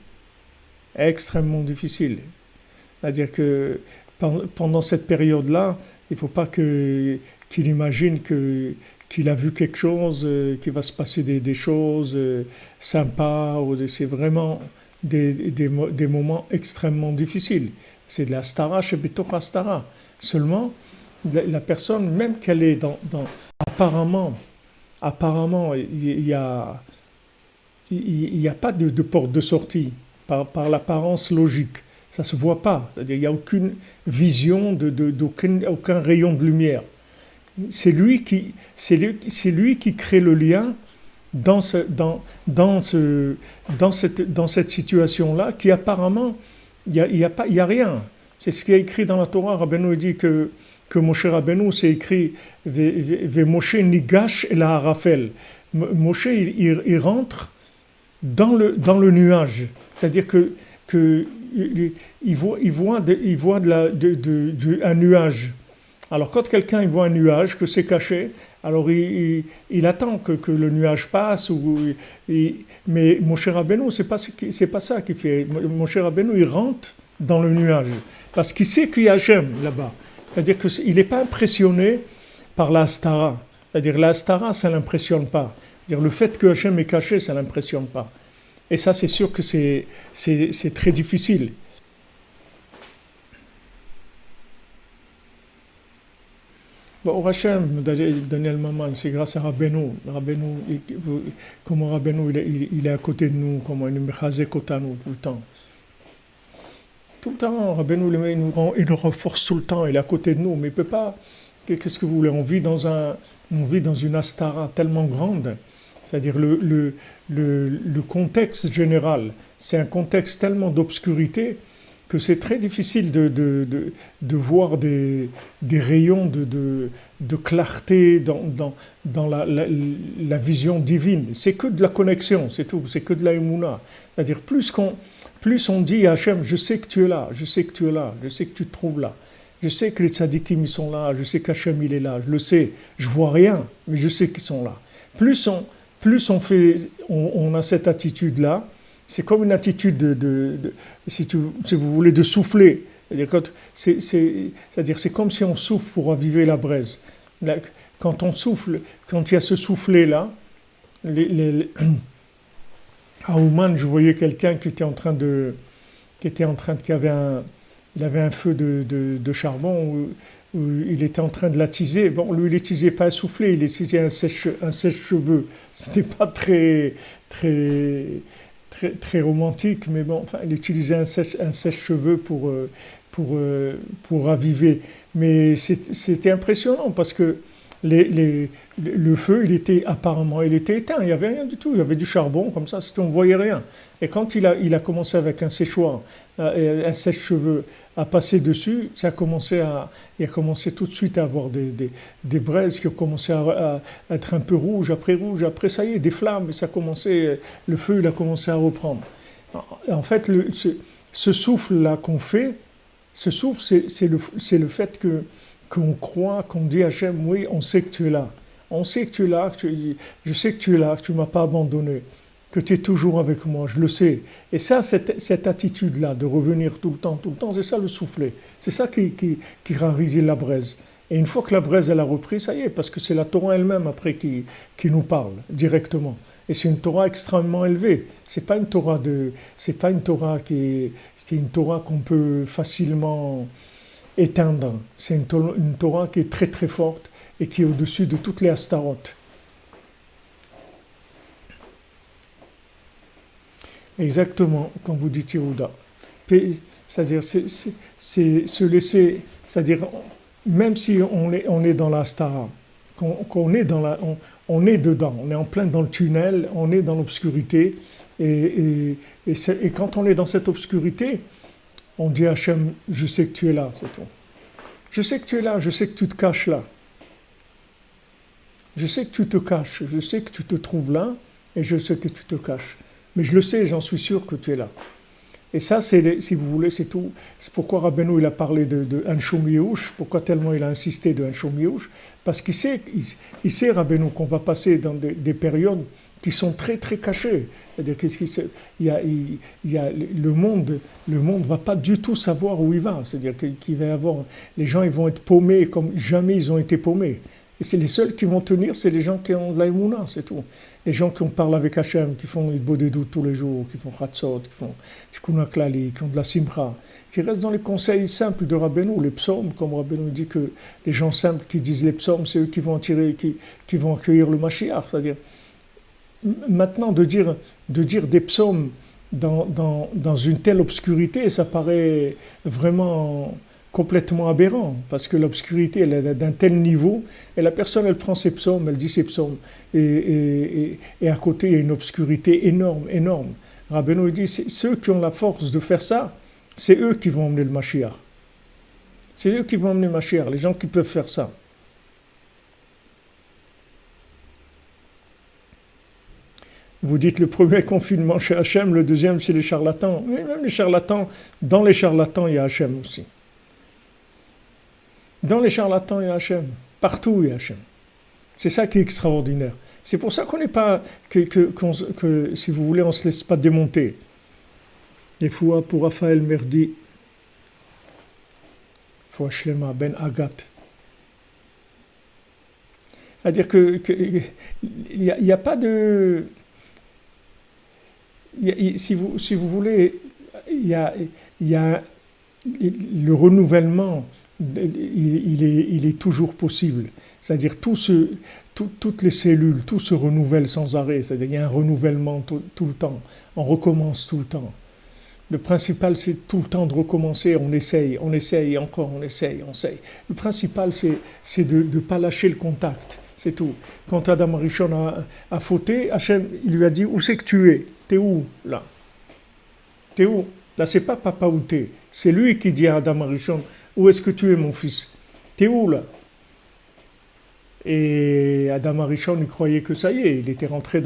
C'est-à-dire que pendant cette période-là, il ne faut pas qu'il imagine qu'il a vu quelque chose, qu'il va se passer des choses sympas. C'est vraiment des moments extrêmement difficiles. C'est de la stara chez Betoch stara. Seulement, la personne, même qu'elle est apparemment, apparemment, il y a pas de porte de sortie par l'apparence logique. Ça se voit pas. C'est-à-dire, il n'y a aucune vision aucun rayon de lumière. C'est lui qui crée le lien dans cette situation-là, qui apparemment, il y a rien. C'est ce qui est écrit dans la Torah. Rabbeinu dit que Moshe Rabbeinu, c'est écrit Ve Moshe Nigash el Harafel. Moshe, il rentre dans le nuage. C'est-à-dire que il voit un nuage. Alors quand quelqu'un il voit un nuage, que c'est caché, alors il attend que le nuage passe. Mais Moshe Rabbeinu, c'est pas ça qu'il fait. Moshe Rabbeinu, il rentre dans le nuage. Parce qu'il sait qu'il y a Hachem là-bas. C'est-à-dire qu'il n'est pas impressionné par la Astara. C'est-à-dire la Astara, ça ne l'impressionne pas. C'est-à-dire le fait que Hachem est caché, ça ne l'impressionne pas. Et ça, c'est sûr que c'est très difficile. Bon, au Hachem, Daniel Maman, c'est grâce à Rabbeinu. Comment Rabbeinu, il est à côté de nous, comment il nous chazek otanu tout le temps. Tout le temps, Rabbeinu, il nous renforce tout le temps, il est à côté de nous, mais il ne peut pas. Qu'est-ce que vous voulez? On vit dans une astara tellement grande. C'est-à-dire le contexte général, c'est un contexte tellement d'obscurité que c'est très difficile de voir des rayons de clarté dans la vision divine. C'est que de la connexion, c'est tout, c'est que de la émouna. C'est-à-dire plus on dit à Hachem, je sais que tu es là, je sais que tu es là, je sais que tu te trouves là. Je sais que les tzadikim ils sont là, je sais qu'Hachem il est là, je le sais, je vois rien, mais je sais qu'ils sont là. Plus on a cette attitude-là, c'est comme une attitude si vous voulez, de souffler. C'est-à-dire, c'est comme si on souffle pour raviver la braise. Quand on souffle, quand il y a ce soufflet-là, à Ouman, je voyais quelqu'un il avait un feu de charbon où il était en train de l'attiser. Bon, lui, il n'utilisait pas un soufflet, il utilisait un sèche-cheveux. C'était pas très romantique, mais bon, enfin, il utilisait un sèche-cheveux pour raviver. Mais c'était impressionnant parce que le feu, il était éteint, il n'y avait rien du tout, il y avait du charbon comme ça, on ne voyait rien. Et quand il a commencé avec un séchoir, un sèche-cheveux à passer dessus, il a commencé tout de suite à avoir des braises qui ont commencé à être un peu rouges, après ça y est, des flammes, et le feu il a commencé à reprendre. En fait, ce souffle-là qu'on fait, ce souffle, c'est le fait qu'on croit, qu'on dit à Hachem, oui, on sait que tu es là. On sait que tu es là, je sais que tu es là, que tu ne m'as pas abandonné, que tu es toujours avec moi, je le sais. Et ça, cette attitude-là, de revenir tout le temps, c'est ça le soufflet. C'est ça qui ravive la braise. Et une fois que la braise, elle a repris, ça y est, parce que c'est la Torah elle-même après qui nous parle directement. Et c'est une Torah extrêmement élevée. C'est pas une Torah qui est une Torah qu'on peut facilement éteindre. C'est une Torah qui est très très forte et qui est au-dessus de toutes les astarotes. Exactement, comme vous dites Yehuda. C'est-à-dire, c'est se laisser, c'est-à-dire, même si on est dans l'astara, on est dedans, on est en plein dans le tunnel, on est dans l'obscurité, et quand on est dans cette obscurité, on dit à Hachem, je sais que tu es là, c'est tout. Je sais que tu es là, je sais que tu te caches là. Je sais que tu te caches, je sais que tu te trouves là, et je sais que tu te caches. Mais je le sais, j'en suis sûr que tu es là. Et ça, si vous voulez, c'est tout. C'est pourquoi Rabbeinu il a parlé de Anshum Yehush, pourquoi tellement il a insisté de Anshum Yehush, parce qu'il sait Rabbeinu, qu'on va passer dans des périodes qui sont très très cachées. C'est-à-dire le monde va pas du tout savoir où il va. C'est-à-dire qu'il va y avoir, les gens ils vont être paumés comme jamais ils ont été paumés. Et c'est les seuls qui vont tenir, c'est les gens qui ont de l'aïmouna, c'est tout. Les gens qui parlent avec Hachem, qui font les bodedou tous les jours, qui font Chatzot, qui font Tikkun HaKlali, qui ont de la Simcha, qui restent dans les conseils simples de Rabbeinu, les psaumes, comme Rabbeinu dit que les gens simples qui disent les psaumes, c'est eux qui vont qui vont accueillir le Mashiach. C'est-à-dire, maintenant, de dire des psaumes dans une telle obscurité, ça paraît vraiment complètement aberrant, parce que l'obscurité, elle est d'un tel niveau, et la personne, elle prend ses psaumes, elle dit ses psaumes, et à côté, il y a une obscurité énorme, énorme. Rabbeinu dit, ceux qui ont la force de faire ça, c'est eux qui vont emmener le Mashiach. C'est eux qui vont emmener le Mashiach, les gens qui peuvent faire ça. Vous dites le premier confinement chez Hachem, le deuxième chez les charlatans. Mais même les charlatans, dans les charlatans, il y a Hachem aussi. Dans les charlatans, il y a Hachem. Partout, il y a Hachem. C'est ça qui est extraordinaire. C'est pour ça qu'on n'est pas, que, si vous voulez, on ne se laisse pas démonter. Des fois, pour Raphaël Merdi, Foua Shlema Ben Agat. C'est-à-dire qu'il n'y a pas de... Si vous voulez, il y a le renouvellement, il est toujours possible. C'est-à-dire toutes les cellules, tout se renouvelle sans arrêt. C'est-à-dire qu'il y a un renouvellement tout le temps. On recommence tout le temps. Le principal, c'est tout le temps de recommencer. On essaye, encore on essaye. Le principal, c'est de ne pas lâcher le contact. C'est tout. Quand Adam Rishon a fauté, Hachem, il lui a dit, où c'est que tu es? T'es où, là? T'es où? Là, c'est pas papa où t'es. C'est lui qui dit à Adam Rishon, où est-ce que tu es, mon fils? T'es où, là? Et Adam Rishon, il croyait que ça y est, il était rentré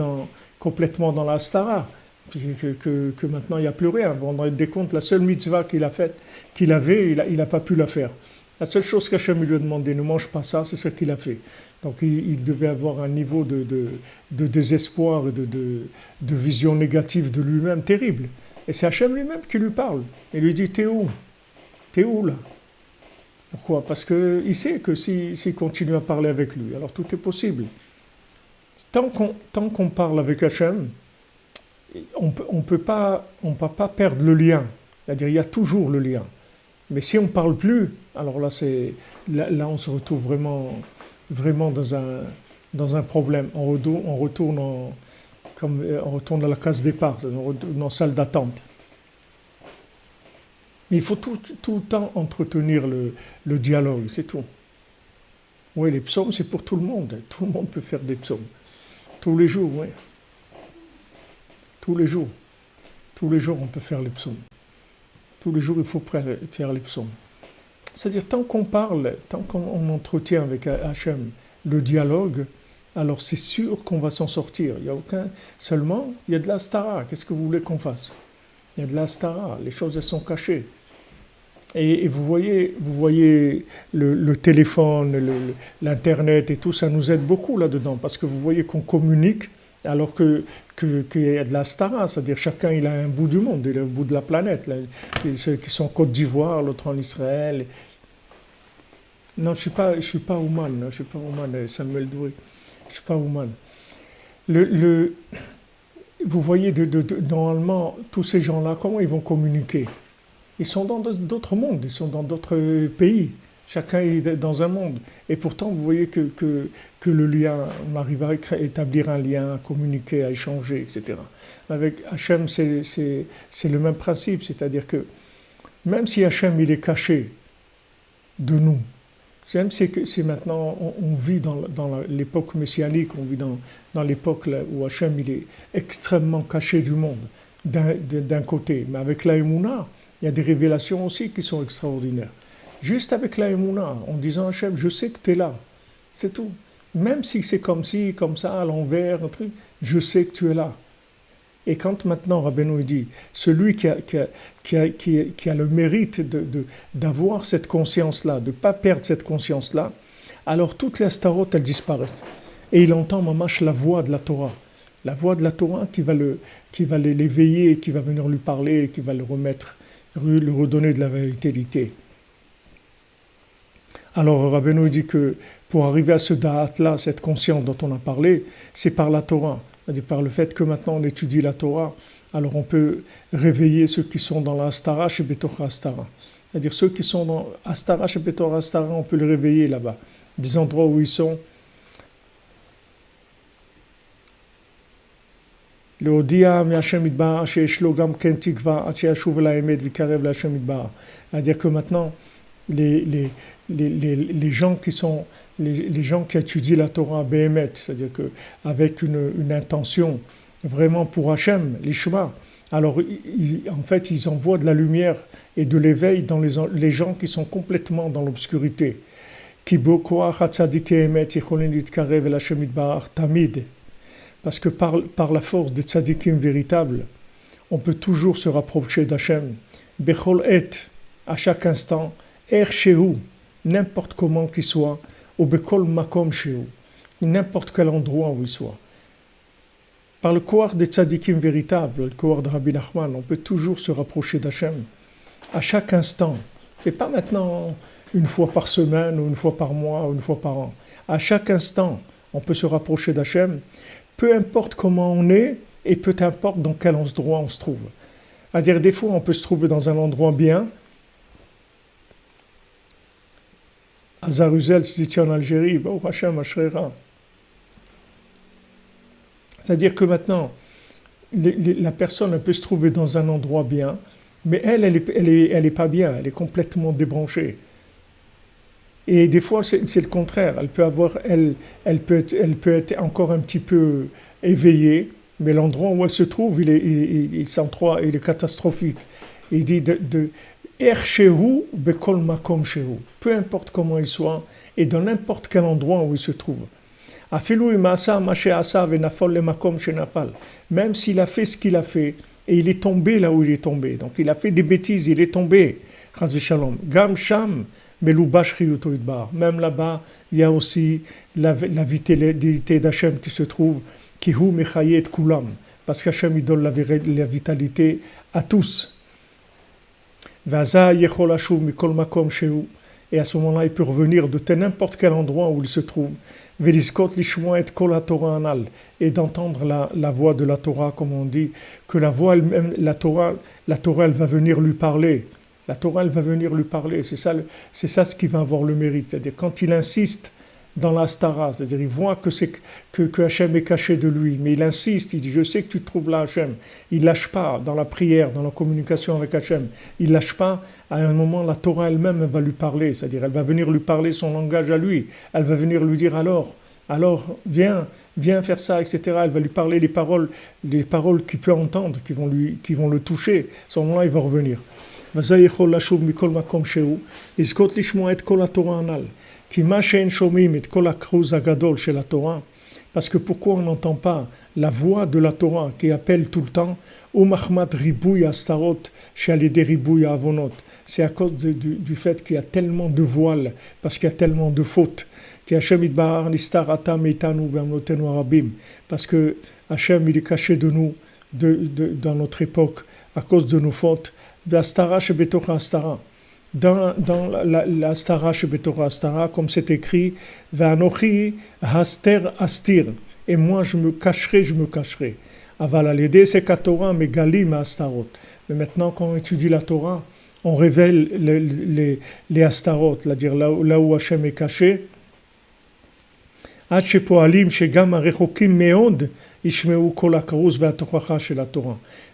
complètement dans la Hastara, que maintenant, il n'y a plus rien. Bon, dans le décompte, la seule mitzvah qu'il avait, il n'a pas pu la faire. La seule chose qu'Hachem lui a demandé, ne mange pas ça, c'est ce qu'il a fait. Donc il devait avoir un niveau de désespoir et de vision négative de lui-même terrible. Et c'est Hachem lui-même qui lui parle. Il lui dit, t'es où? T'es où là? Pourquoi? Parce qu'il sait que s'il continue à parler avec lui, alors tout est possible. Tant qu'on parle avec Hachem, on ne peut pas perdre le lien. C'est-à-dire il y a toujours le lien. Mais si on ne parle plus, alors là, là on se retrouve vraiment dans un problème. On retourne à la case départ, on retourne en salle d'attente. Mais il faut tout le temps entretenir le dialogue, c'est tout. Oui, les psaumes, c'est pour tout le monde. Tout le monde peut faire des psaumes. Tous les jours, oui. Tous les jours. Tous les jours, on peut faire les psaumes. Tous les jours, il faut faire les psaumes. C'est-à-dire, tant qu'on parle, tant qu'on entretient avec Hachem le dialogue, alors c'est sûr qu'on va s'en sortir. Il y a aucun... Seulement, il y a de l'astara. Qu'est-ce que vous voulez qu'on fasse? Il y a de l'astara. Les choses, elles sont cachées. Et vous voyez le téléphone, l'Internet et tout, ça nous aide beaucoup là-dedans, parce que vous voyez qu'on communique alors qu'il y a de l'astara, c'est-à-dire chacun il a un bout du monde, il a un bout de la planète. Là. Ceux qui sont en Côte d'Ivoire, l'autre en Israël. Non, je suis pas Ouman, Samuel Doué. Je suis pas Ouman. Vous voyez, normalement, tous ces gens-là, comment ils vont communiquer? Ils sont dans d'autres mondes, ils sont dans d'autres pays. Chacun est dans un monde. Et pourtant, vous voyez que le lien, on arrive à établir un lien, à communiquer, à échanger, etc. Avec Hachem, c'est le même principe. C'est-à-dire que même si Hachem, il est caché de nous, même si c'est maintenant, on vit dans l'époque messianique, on vit dans l'époque où Hachem, il est extrêmement caché du monde, d'un côté. Mais avec la Emouna, il y a des révélations aussi qui sont extraordinaires. Juste avec la Emouna, en disant à Hachem, je sais que tu es là. C'est tout. Même si c'est comme ça, à l'envers, un truc, je sais que tu es là. Et quand maintenant Rabbeinu dit, celui qui a le mérite d'avoir cette conscience-là, de ne pas perdre cette conscience-là, alors toutes les astarot, elles disparaissent. Et il entend mamash la voix de la Torah. La voix de la Torah qui va l'éveiller, qui va venir lui parler, qui va le remettre, lui redonner de la vitalité. Alors Rabbeinu dit que pour arriver à ce da'at-là, cette conscience dont on a parlé, c'est par la Torah. C'est-à-dire par le fait que maintenant on étudie la Torah, alors on peut réveiller ceux qui sont dans la Astara chez Betorah Astara. C'est-à-dire ceux qui sont dans Astara chez Betorah Astara, on peut les réveiller là-bas. Des endroits où ils sont. C'est-à-dire que maintenant, les gens qui étudient la Torah Béhémet, c'est-à-dire qu'avec une intention vraiment pour Hachem, l'Ishma, alors en fait ils envoient de la lumière et de l'éveil dans les gens qui sont complètement dans l'obscurité. Parce que par la force des tzadikim véritables, on peut toujours se rapprocher d'Hachem. Bechol et, à chaque instant, er shehu, n'importe comment qu'il soit, ou bekol makom shehu, n'importe quel endroit où il soit. Par le kouar des tzadikim véritables, le kouar de Rabbi Nachman, on peut toujours se rapprocher d'Hachem. À chaque instant. C'est pas maintenant une fois par semaine, ou une fois par mois, ou une fois par an. À chaque instant, on peut se rapprocher d'Hachem. Peu importe comment on est et peu importe dans quel endroit on se trouve. C'est-à-dire, des fois, on peut se trouver dans un endroit bien. À Zaruzel, si tu es en Algérie, Baruch Hashem, Ashrera. C'est-à-dire que maintenant, la personne elle peut se trouver dans un endroit bien, mais elle est pas bien, elle est complètement débranchée. Et des fois, c'est le contraire. Elle peut être encore un petit peu éveillée, mais l'endroit où elle se trouve, il est catastrophique. Il dit Shehu bekol makom shehu. Peu importe comment il soit, et dans n'importe quel endroit où il se trouve. Même s'il a fait ce qu'il a fait, et il est tombé là où il est tombé. Donc il a fait des bêtises, il est tombé. Gam sham. Même là-bas, il y a aussi la vitalité d'Hachem qui se trouve, qui hu mechayet kulam, parce qu'Hachem il donne la vitalité à tous. Et à ce moment-là, il peut revenir de n'importe quel endroit où il se trouve, et d'entendre la voix de la Torah, comme on dit, que la voix elle-même, la Torah, elle va venir lui parler. La Torah, elle va venir lui parler. C'est ça ce qui va avoir le mérite. C'est-à-dire, quand il insiste dans la Stara, c'est-à-dire, il voit que Hachem est caché de lui, mais il insiste, il dit, je sais que tu te trouves là, Hachem. Il ne lâche pas dans la prière, dans la communication avec Hachem. Il ne lâche pas. À un moment, la Torah elle-même elle va lui parler. C'est-à-dire, elle va venir lui parler son langage à lui. Elle va venir lui dire, alors, viens faire ça, etc. Elle va lui parler les paroles qu'il peut entendre, qui vont le toucher. À ce moment-là, il va revenir. וזה יכול לשוב מכל מקום שהוא, לזכות לשמוע את כל התורה הנ"ל. כי מה שאין שומעים את כל הכרוז הגדול של התורה, parce que pourquoi on n'entend pas la voix de la Torah qui appelle tout le temps, ou mahmat ribouy astarot, chez des ribouy avonot. C'est à cause du fait qu'il y a tellement de voiles, parce qu'il y a tellement de fautes, כי השם יתברך נסתר עתה מאיתנו באמונותינו הרבים, parce que Hachem il est caché de nous, dans notre époque, à cause de nos fautes. D'Astara chez Betorah Astara. Dans la Astara chez Betorah Astara, comme c'est écrit, Vanochi haster astir. Et moi je me cacherai. Aval alidé c'est qu'à Torah megalim astarot. Mais maintenant quand on étudie la Torah, on révèle les astarot, c'est-à-dire là où Hachem est caché. Ad shepoalim shegam arechokim meod.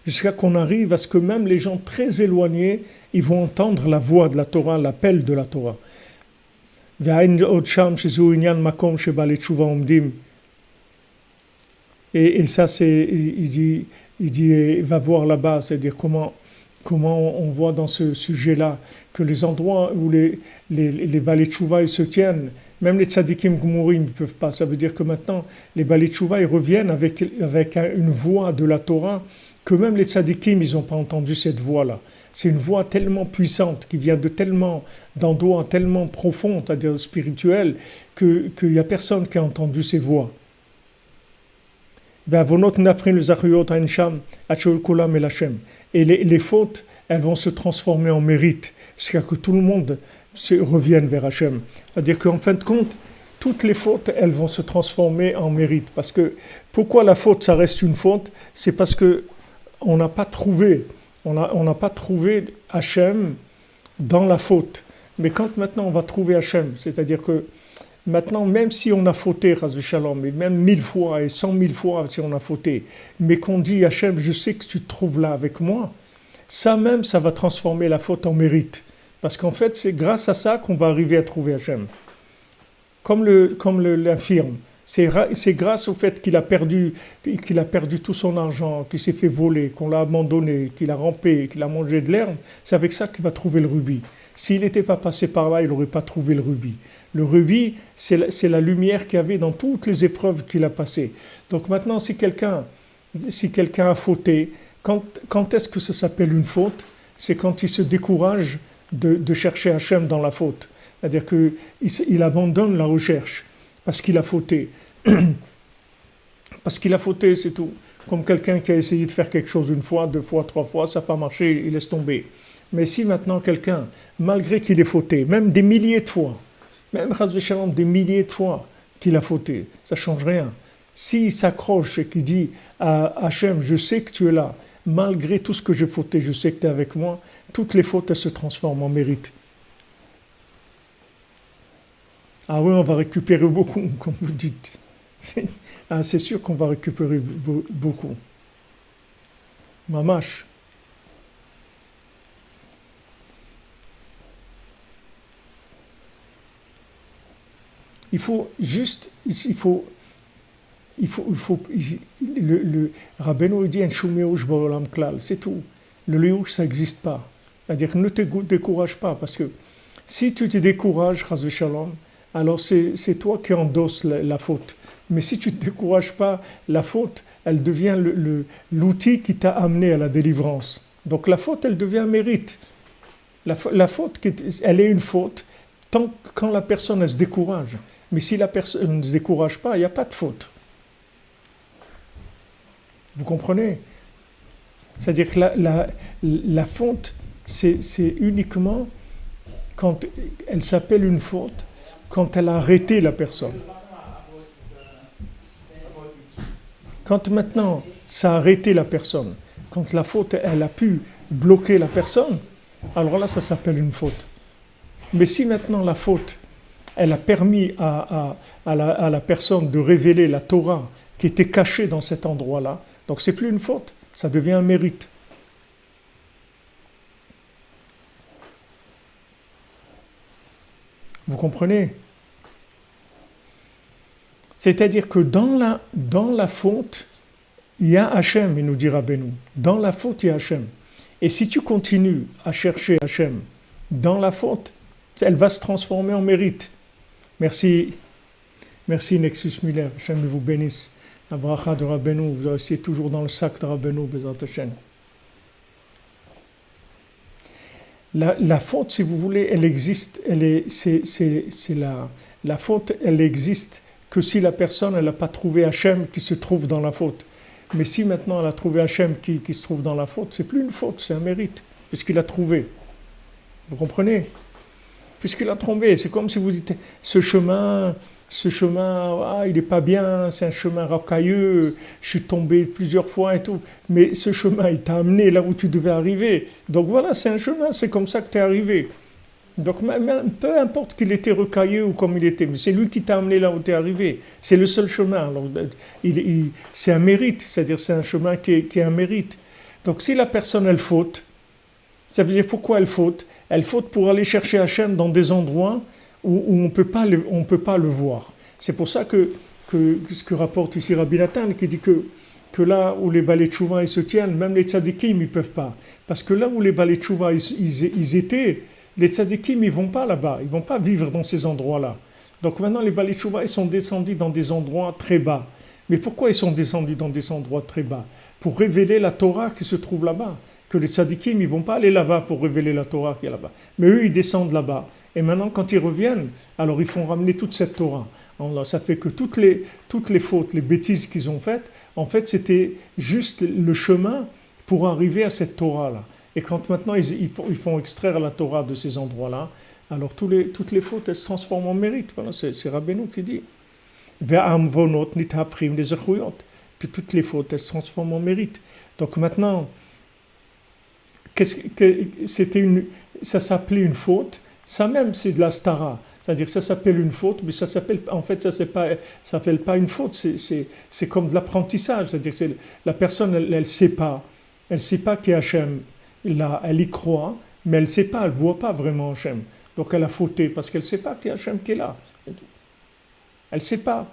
Jusqu'à qu'on arrive à ce que même les gens très éloignés, ils vont entendre la voix de la Torah, l'appel de la Torah. Et ça, il dit, va voir là-bas, c'est-à-dire comment on voit dans ce sujet-là que les endroits où les Balei Tshuva ils se tiennent, Même les tzadikim gmourim ne peuvent pas. Ça veut dire que maintenant, les balei tchouva, ils reviennent avec une voix de la Torah que même les tzadikim, ils n'ont pas entendu cette voix-là. C'est une voix tellement puissante, qui vient d'endroits tellement profonds, c'est-à-dire spirituels, qu'il n'y a personne qui a entendu ces voix. Et les fautes, elles vont se transformer en mérite, c'est-à-dire que tout le monde revienne vers Hachem. C'est-à-dire qu'en fin de compte, toutes les fautes, elles vont se transformer en mérite. Parce que pourquoi la faute, ça reste une faute? C'est parce que on n'a pas trouvé Hachem dans la faute. Mais quand maintenant on va trouver Hachem, c'est-à-dire que maintenant, même si on a fauté, Chas v'Shalom, et même 1000 fois et 100 000 fois si on a fauté, mais qu'on dit Hachem, je sais que tu te trouves là avec moi, ça même, ça va transformer la faute en mérite. Parce qu'en fait, c'est grâce à ça qu'on va arriver à trouver Hachem. Comme l'infirme. C'est grâce au fait qu'il a perdu tout son argent, qu'il s'est fait voler, qu'on l'a abandonné, qu'il a rampé, qu'il a mangé de l'herbe, c'est avec ça qu'il va trouver le rubis. S'il n'était pas passé par là, il n'aurait pas trouvé le rubis. Le rubis, c'est la lumière qu'il y avait dans toutes les épreuves qu'il a passées. Donc maintenant, si quelqu'un a fauté, quand est-ce que ça s'appelle une faute? C'est quand il se décourage de chercher Hachem dans la faute. C'est-à-dire qu'il abandonne la recherche parce qu'il a fauté. Parce qu'il a fauté, c'est tout. Comme quelqu'un qui a essayé de faire quelque chose une fois, 2 fois, 3 fois, ça n'a pas marché, il laisse tomber. Mais si maintenant quelqu'un, malgré qu'il ait fauté, même des milliers de fois, même Chas v'Shalom, des milliers de fois qu'il a fauté, ça ne change rien. S'il s'accroche et qu'il dit à Hachem, je sais que tu es là, malgré tout ce que j'ai fauté, je sais que tu es avec moi, toutes les fautes, elles se transforment en mérite. Ah oui, on va récupérer beaucoup, comme vous dites. Ah, c'est sûr qu'on va récupérer beaucoup. Mamash. Le Rabbeinu dit un shumeush ba'olam klal, c'est tout. Le léouch, ça n'existe pas. C'est-à-dire ne te décourage pas, parce que si tu te décourages, chas v'shalom, alors c'est toi qui endosses la faute. Mais si tu ne te décourages pas, la faute, elle devient l'outil qui t'a amené à la délivrance. Donc la faute, elle devient un mérite. La faute, elle est une faute quand la personne, elle se décourage. Mais si la personne ne se décourage pas, il n'y a pas de faute. Vous comprenez? C'est-à-dire que la faute, c'est uniquement quand elle s'appelle une faute, quand elle a arrêté la personne. Quand maintenant ça a arrêté la personne, quand la faute, elle a pu bloquer la personne, alors là, ça s'appelle une faute. Mais si maintenant la faute, elle a permis à la personne de révéler la Torah qui était cachée dans cet endroit-là, donc c'est plus une faute, ça devient un mérite. Vous comprenez? C'est-à-dire que dans la faute, il y a Hachem, il nous dit Rabbeinu. Dans la faute, il y a Hachem. Et si tu continues à chercher Hachem dans la faute, elle va se transformer en mérite. Merci Nexus Miller, Hachem vous bénisse. La bracha de Rabbeinu, vous restez toujours dans le sac de Rabbeinu, Bezat Hashem. La faute, si vous voulez, elle existe, la faute, elle existe que si la personne, elle n'a pas trouvé Hachem qui se trouve dans la faute. Mais si maintenant elle a trouvé Hachem qui se trouve dans la faute, c'est plus une faute, c'est un mérite, puisqu'il a trouvé. Vous comprenez? Puisqu'il a trouvé, c'est comme si vous dites, ce chemin, il n'est pas bien, c'est un chemin rocailleux, je suis tombé plusieurs fois et tout, mais ce chemin, il t'a amené là où tu devais arriver. Donc voilà, c'est un chemin, c'est comme ça que tu es arrivé. Donc même, peu importe qu'il était rocailleux ou comme il était, mais c'est lui qui t'a amené là où tu es arrivé. C'est le seul chemin. Alors, c'est un mérite, c'est-à-dire c'est un chemin qui est un mérite. Donc si la personne, elle faute, ça veut dire pourquoi elle faute? Elle faute pour aller chercher Hachem dans des endroits où on peut pas le voir. C'est pour ça que ce que rapporte ici Rabbi Nathan, qui dit que là où les balei tchouva ils se tiennent, même les tzadikim ils peuvent pas. Parce que là où les balei tchouva ils étaient, les tzadikim ils vont pas là-bas, ils vont pas vivre dans ces endroits-là. Donc maintenant, les Baalei Teshuva, ils sont descendus dans des endroits très bas. Mais pourquoi ils sont descendus dans des endroits très bas? Pour révéler la Torah qui se trouve là-bas. Que les tzadikim, ils ne vont pas aller là-bas pour révéler la Torah qui est là-bas. Mais eux, ils descendent là-bas. Et maintenant, quand ils reviennent, alors ils font ramener toute cette Torah. Alors, ça fait que toutes les fautes, les bêtises qu'ils ont faites, en fait, c'était juste le chemin pour arriver à cette Torah-là. Et quand maintenant ils font extraire la Torah de ces endroits-là, alors toutes les fautes, elles se transforment en mérite. Voilà, c'est Rabbeinu qui dit. Toutes les fautes, elles se transforment en mérite. Donc maintenant, ça s'appelait une faute, ça même c'est de la stara. C'est-à-dire que ça s'appelle une faute, mais ça s'appelle s'appelle pas une faute, c'est comme de l'apprentissage. C'est-à-dire que la personne, elle sait pas qui est Hachem. Elle y croit, mais elle ne sait pas, elle ne voit pas vraiment Hachem. Donc elle a fauté parce qu'elle ne sait pas qu'il y a Hachem qui est là. Elle ne sait pas.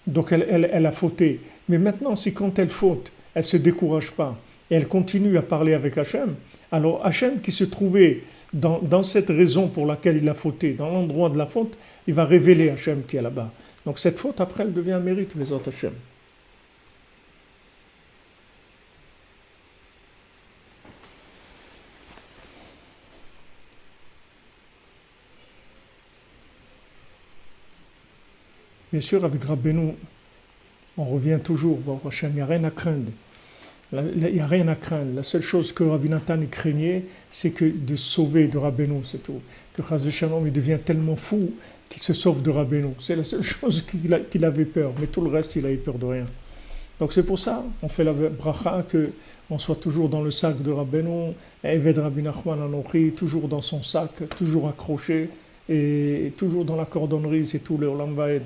Donc elle a fauté. Mais maintenant, si quand elle faute, elle ne se décourage pas et elle continue à parler avec Hachem, alors Hachem qui se trouvait dans cette raison pour laquelle il a fauté, dans l'endroit de la faute, il va révéler Hachem qui est là-bas. Donc cette faute, après, elle devient un mérite, les autres Hachem. Bien sûr, avec Rabbeinu, on revient toujours, bon, Hachem, il n'y a rien à craindre. Il n'y a rien à craindre. La seule chose que Rabbi Nathan craignait, c'est que de sauver de Rabbeinu, c'est tout. Que Chas Shalom, il devient tellement fou qu'il se sauve de Rabbeinu. C'est la seule chose qu'il avait peur. Mais tout le reste, il avait peur de rien. Donc c'est pour ça, on fait la bracha, qu'on soit toujours dans le sac de Rabbeinu, Eved Rabbi Nachman Anochi, toujours dans son sac, toujours accroché, et toujours dans la cordonnerie, c'est tout, le Olam Vaed,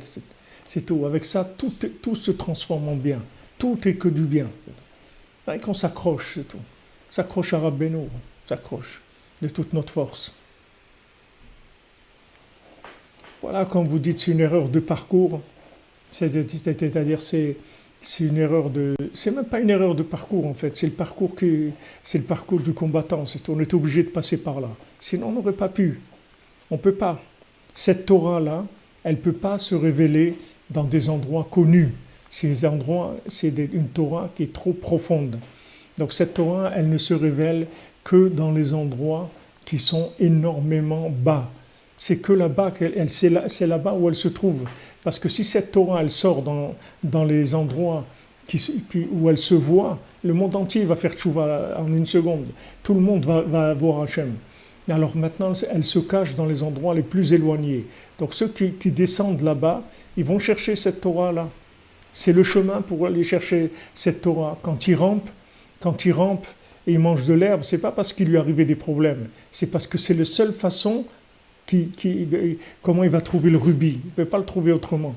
c'est tout. Avec ça, tout se transforme en bien. Tout est que du bien. Et qu'on s'accroche, c'est tout. S'accroche à Rabbeinu, s'accroche de toute notre force. Voilà, comme vous dites, c'est une erreur de parcours. C'est-à-dire, c'est une erreur de... C'est même pas une erreur de parcours, en fait. C'est le parcours du combattant. On est obligé de passer par là. Sinon, on n'aurait pas pu. On ne peut pas. Cette Torah-là, elle ne peut pas se révéler dans des endroits connus. Ces endroits, c'est une Torah qui est trop profonde. Donc cette Torah, elle ne se révèle que dans les endroits qui sont énormément bas. C'est que là-bas, c'est là-bas où elle se trouve. Parce que si cette Torah, elle sort dans les endroits où elle se voit, le monde entier va faire tchouva en une seconde. Tout le monde va voir Hachem. Alors maintenant, elle se cache dans les endroits les plus éloignés. Donc ceux qui descendent là-bas, ils vont chercher cette Torah-là. C'est le chemin pour aller chercher cette Torah. Quand il rampe et il mange de l'herbe, c'est pas parce qu'il lui arrivait des problèmes. C'est parce que c'est la seule façon comment il va trouver le rubis. Il ne peut pas le trouver autrement.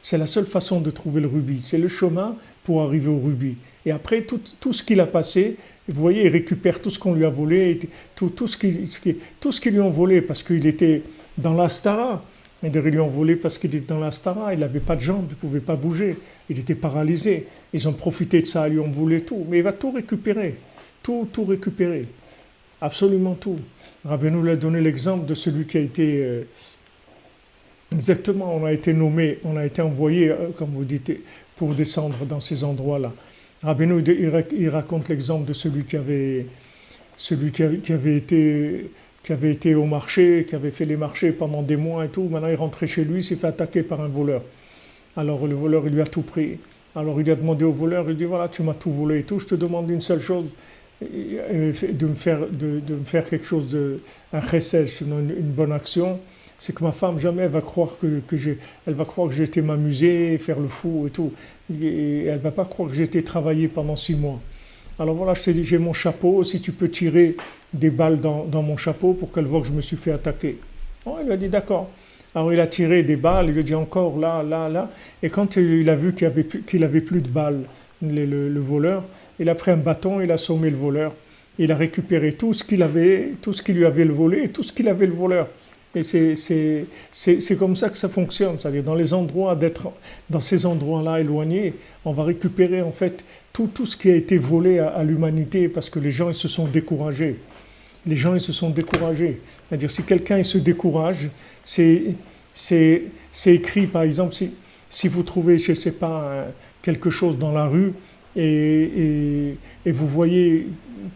C'est la seule façon de trouver le rubis. C'est le chemin pour arriver au rubis. Et après, tout ce qu'il a passé, vous voyez, il récupère tout ce qu'on lui a volé, tout ce qu'ils lui ont volé parce qu'il était dans l'Astara. Ils lui ont volé parce qu'il était dans l'Astara, il n'avait pas de jambes, il ne pouvait pas bouger, il était paralysé. Ils ont profité de ça, ils lui ont volé tout. Mais il va tout récupérer, tout récupérer, absolument tout. Rabbeinu nous a donné l'exemple de celui qui a été... exactement, on a été nommé, on a été envoyé, comme vous dites, pour descendre dans ces endroits-là. Rabbeinu, il raconte l'exemple de celui qui avait été au marché, qui avait fait les marchés pendant des mois et tout. Maintenant, il rentrait chez lui, il s'est fait attaquer par un voleur. Alors, le voleur, il lui a tout pris. Alors, il a demandé au voleur, il dit, voilà, tu m'as tout volé et tout, je te demande une seule chose, de me faire quelque chose, un chesed, une bonne action. C'est que ma femme, jamais elle va croire elle va croire que j'ai été m'amuser, faire le fou et tout. Et elle ne va pas croire que j'ai été travailler pendant 6 mois. Alors voilà, je t'ai dit, j'ai mon chapeau, si tu peux tirer des balles dans mon chapeau pour qu'elle voit que je me suis fait attaquer. Oh, il a dit d'accord. Alors il a tiré des balles, il lui a dit encore là. Et quand il a vu qu'il avait plus de balles, le voleur, il a pris un bâton, il a sommé le voleur. Il a récupéré tout ce qu'il avait, tout ce qui lui avait le volé et tout ce qu'il avait le voleur. Et c'est comme ça que ça fonctionne, c'est-à-dire dans ces endroits-là éloignés, on va récupérer en fait tout ce qui a été volé à l'humanité parce que les gens ils se sont découragés. C'est-à-dire si quelqu'un il se décourage, c'est c'est écrit, par exemple, si vous trouvez, je ne sais pas, quelque chose dans la rue et vous voyez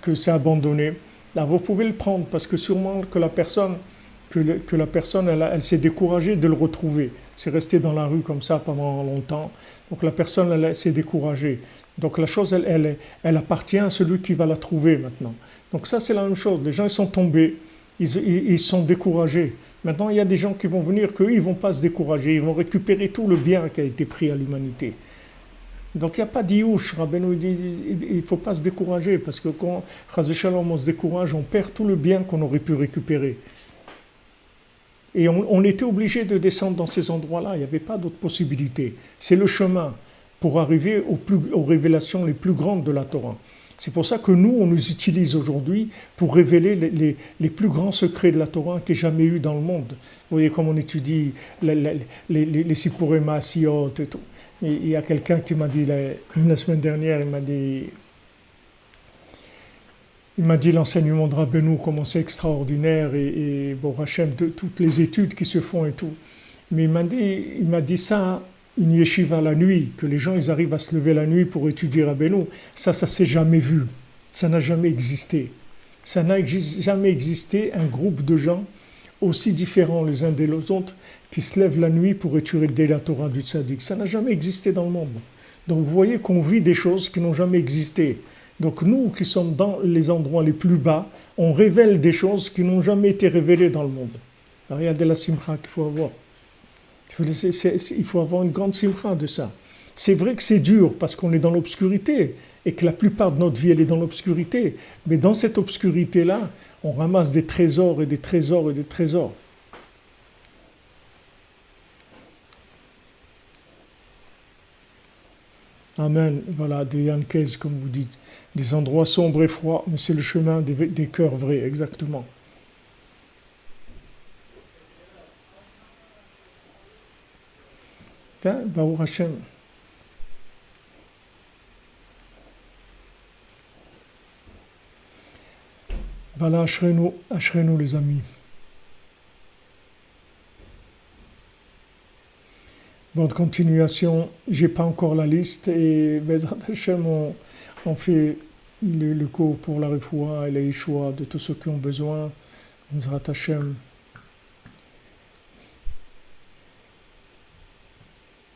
que c'est abandonné, là, vous pouvez le prendre parce que sûrement que la personne, elle s'est découragée de le retrouver. C'est resté dans la rue comme ça pendant longtemps. Donc la personne, elle s'est découragée. Donc la chose, elle appartient à celui qui va la trouver maintenant. Donc ça, c'est la même chose. Les gens, ils sont tombés, ils sont découragés. Maintenant, il y a des gens qui vont venir, qu'eux, ils ne vont pas se décourager. Ils vont récupérer tout le bien qui a été pris à l'humanité. Donc il n'y a pas d'iyouch. Rabbeinu dit, il ne faut pas se décourager parce que quand on se décourage, on perd tout le bien qu'on aurait pu récupérer. Et on était obligé de descendre dans ces endroits-là. Il n'y avait pas d'autre possibilité. C'est le chemin pour arriver aux révélations les plus grandes de la Torah. C'est pour ça que nous, on nous utilise aujourd'hui pour révéler les plus grands secrets de la Torah qu'il y ait jamais eu dans le monde. Vous voyez comme on étudie les Sipurei Maasiyot et tout. Et il y a quelqu'un qui m'a dit la semaine dernière, il m'a dit l'enseignement de Rabbeinu, comment c'est extraordinaire et bon, Hachem, de toutes les études qui se font et tout. Mais il m'a dit ça, une yeshiva la nuit, que les gens ils arrivent à se lever la nuit pour étudier Rabbeinu, ça s'est jamais vu. Ça n'a jamais existé. Ça n'a jamais existé un groupe de gens aussi différents les uns des autres qui se lèvent la nuit pour étudier la Torah du Tzaddik. Ça n'a jamais existé dans le monde. Donc vous voyez qu'on vit des choses qui n'ont jamais existé. Donc nous qui sommes dans les endroits les plus bas, on révèle des choses qui n'ont jamais été révélées dans le monde. Alors, regardez la simcha qu'il faut avoir. Il faut avoir une grande simcha de ça. C'est vrai que c'est dur parce qu'on est dans l'obscurité et que la plupart de notre vie elle est dans l'obscurité. Mais dans cette obscurité-là, on ramasse des trésors et des trésors et des trésors. Amen. Voilà, des Yankes, comme vous dites, des endroits sombres et froids, mais c'est le chemin des cœurs vrais, exactement. Baruch Hashem. Voilà, Ashrenu les amis. Bonne continuation, j'ai pas encore la liste et Bezrat Hashem, on fait le cours pour la refoua et les choix de tous ceux qui ont besoin. Bezrat Hashem.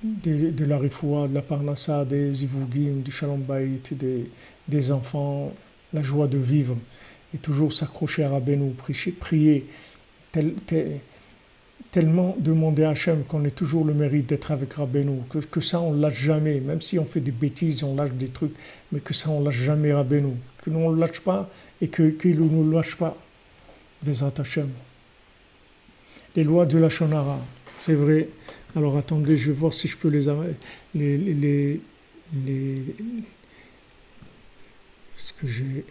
De la refoua, de la parnassa, des zivugim, du shalom bayit, des enfants, la joie de vivre et toujours s'accrocher à Rabbeinu, prier, tellement demander à Hachem qu'on ait toujours le mérite d'être avec Rabbeinu, que ça on lâche jamais, même si on fait des bêtises, on lâche des trucs, mais que ça on lâche jamais Rabbeinu, que nous on ne lâche pas et qu'il ne nous lâche pas. Bezrat Hachem. Les lois de la Shonara, c'est vrai. Alors attendez, je vais voir si je peux les ce que j'ai.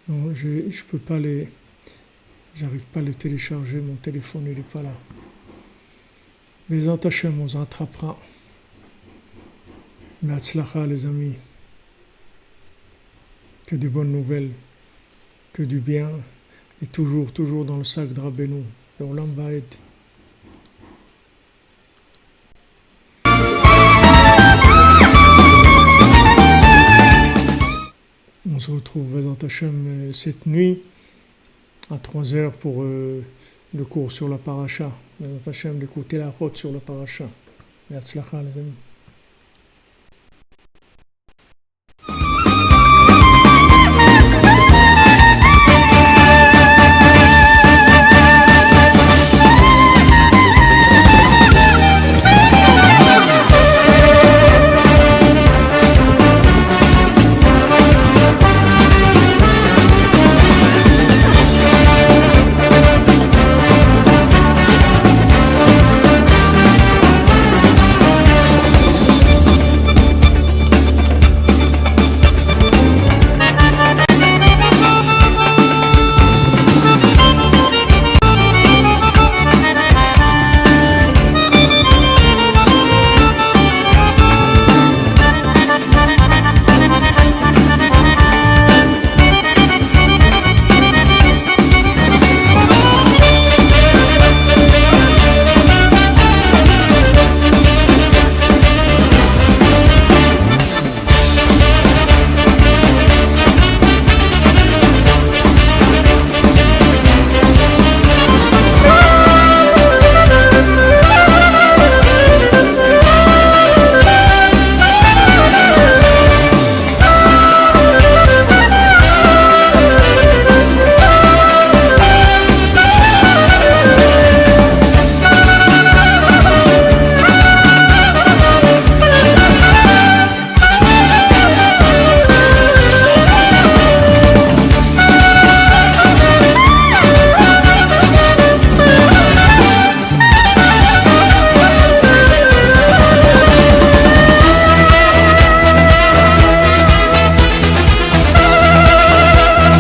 Non, je peux pas j'arrive pas à les télécharger, mon téléphone il n'est pas là. Bezrat Hashem, on se rattrapera. Me'atzlacha les amis. Que des bonnes nouvelles, que du bien, et toujours dans le sac de Rabbeinu. Le Olam Vaed. On se retrouve Bezrat Hashem cette nuit à 3h pour le cours sur la paracha. Bezrat Hashem d'écouter la route sur la paracha. Me'atzlacha les amis.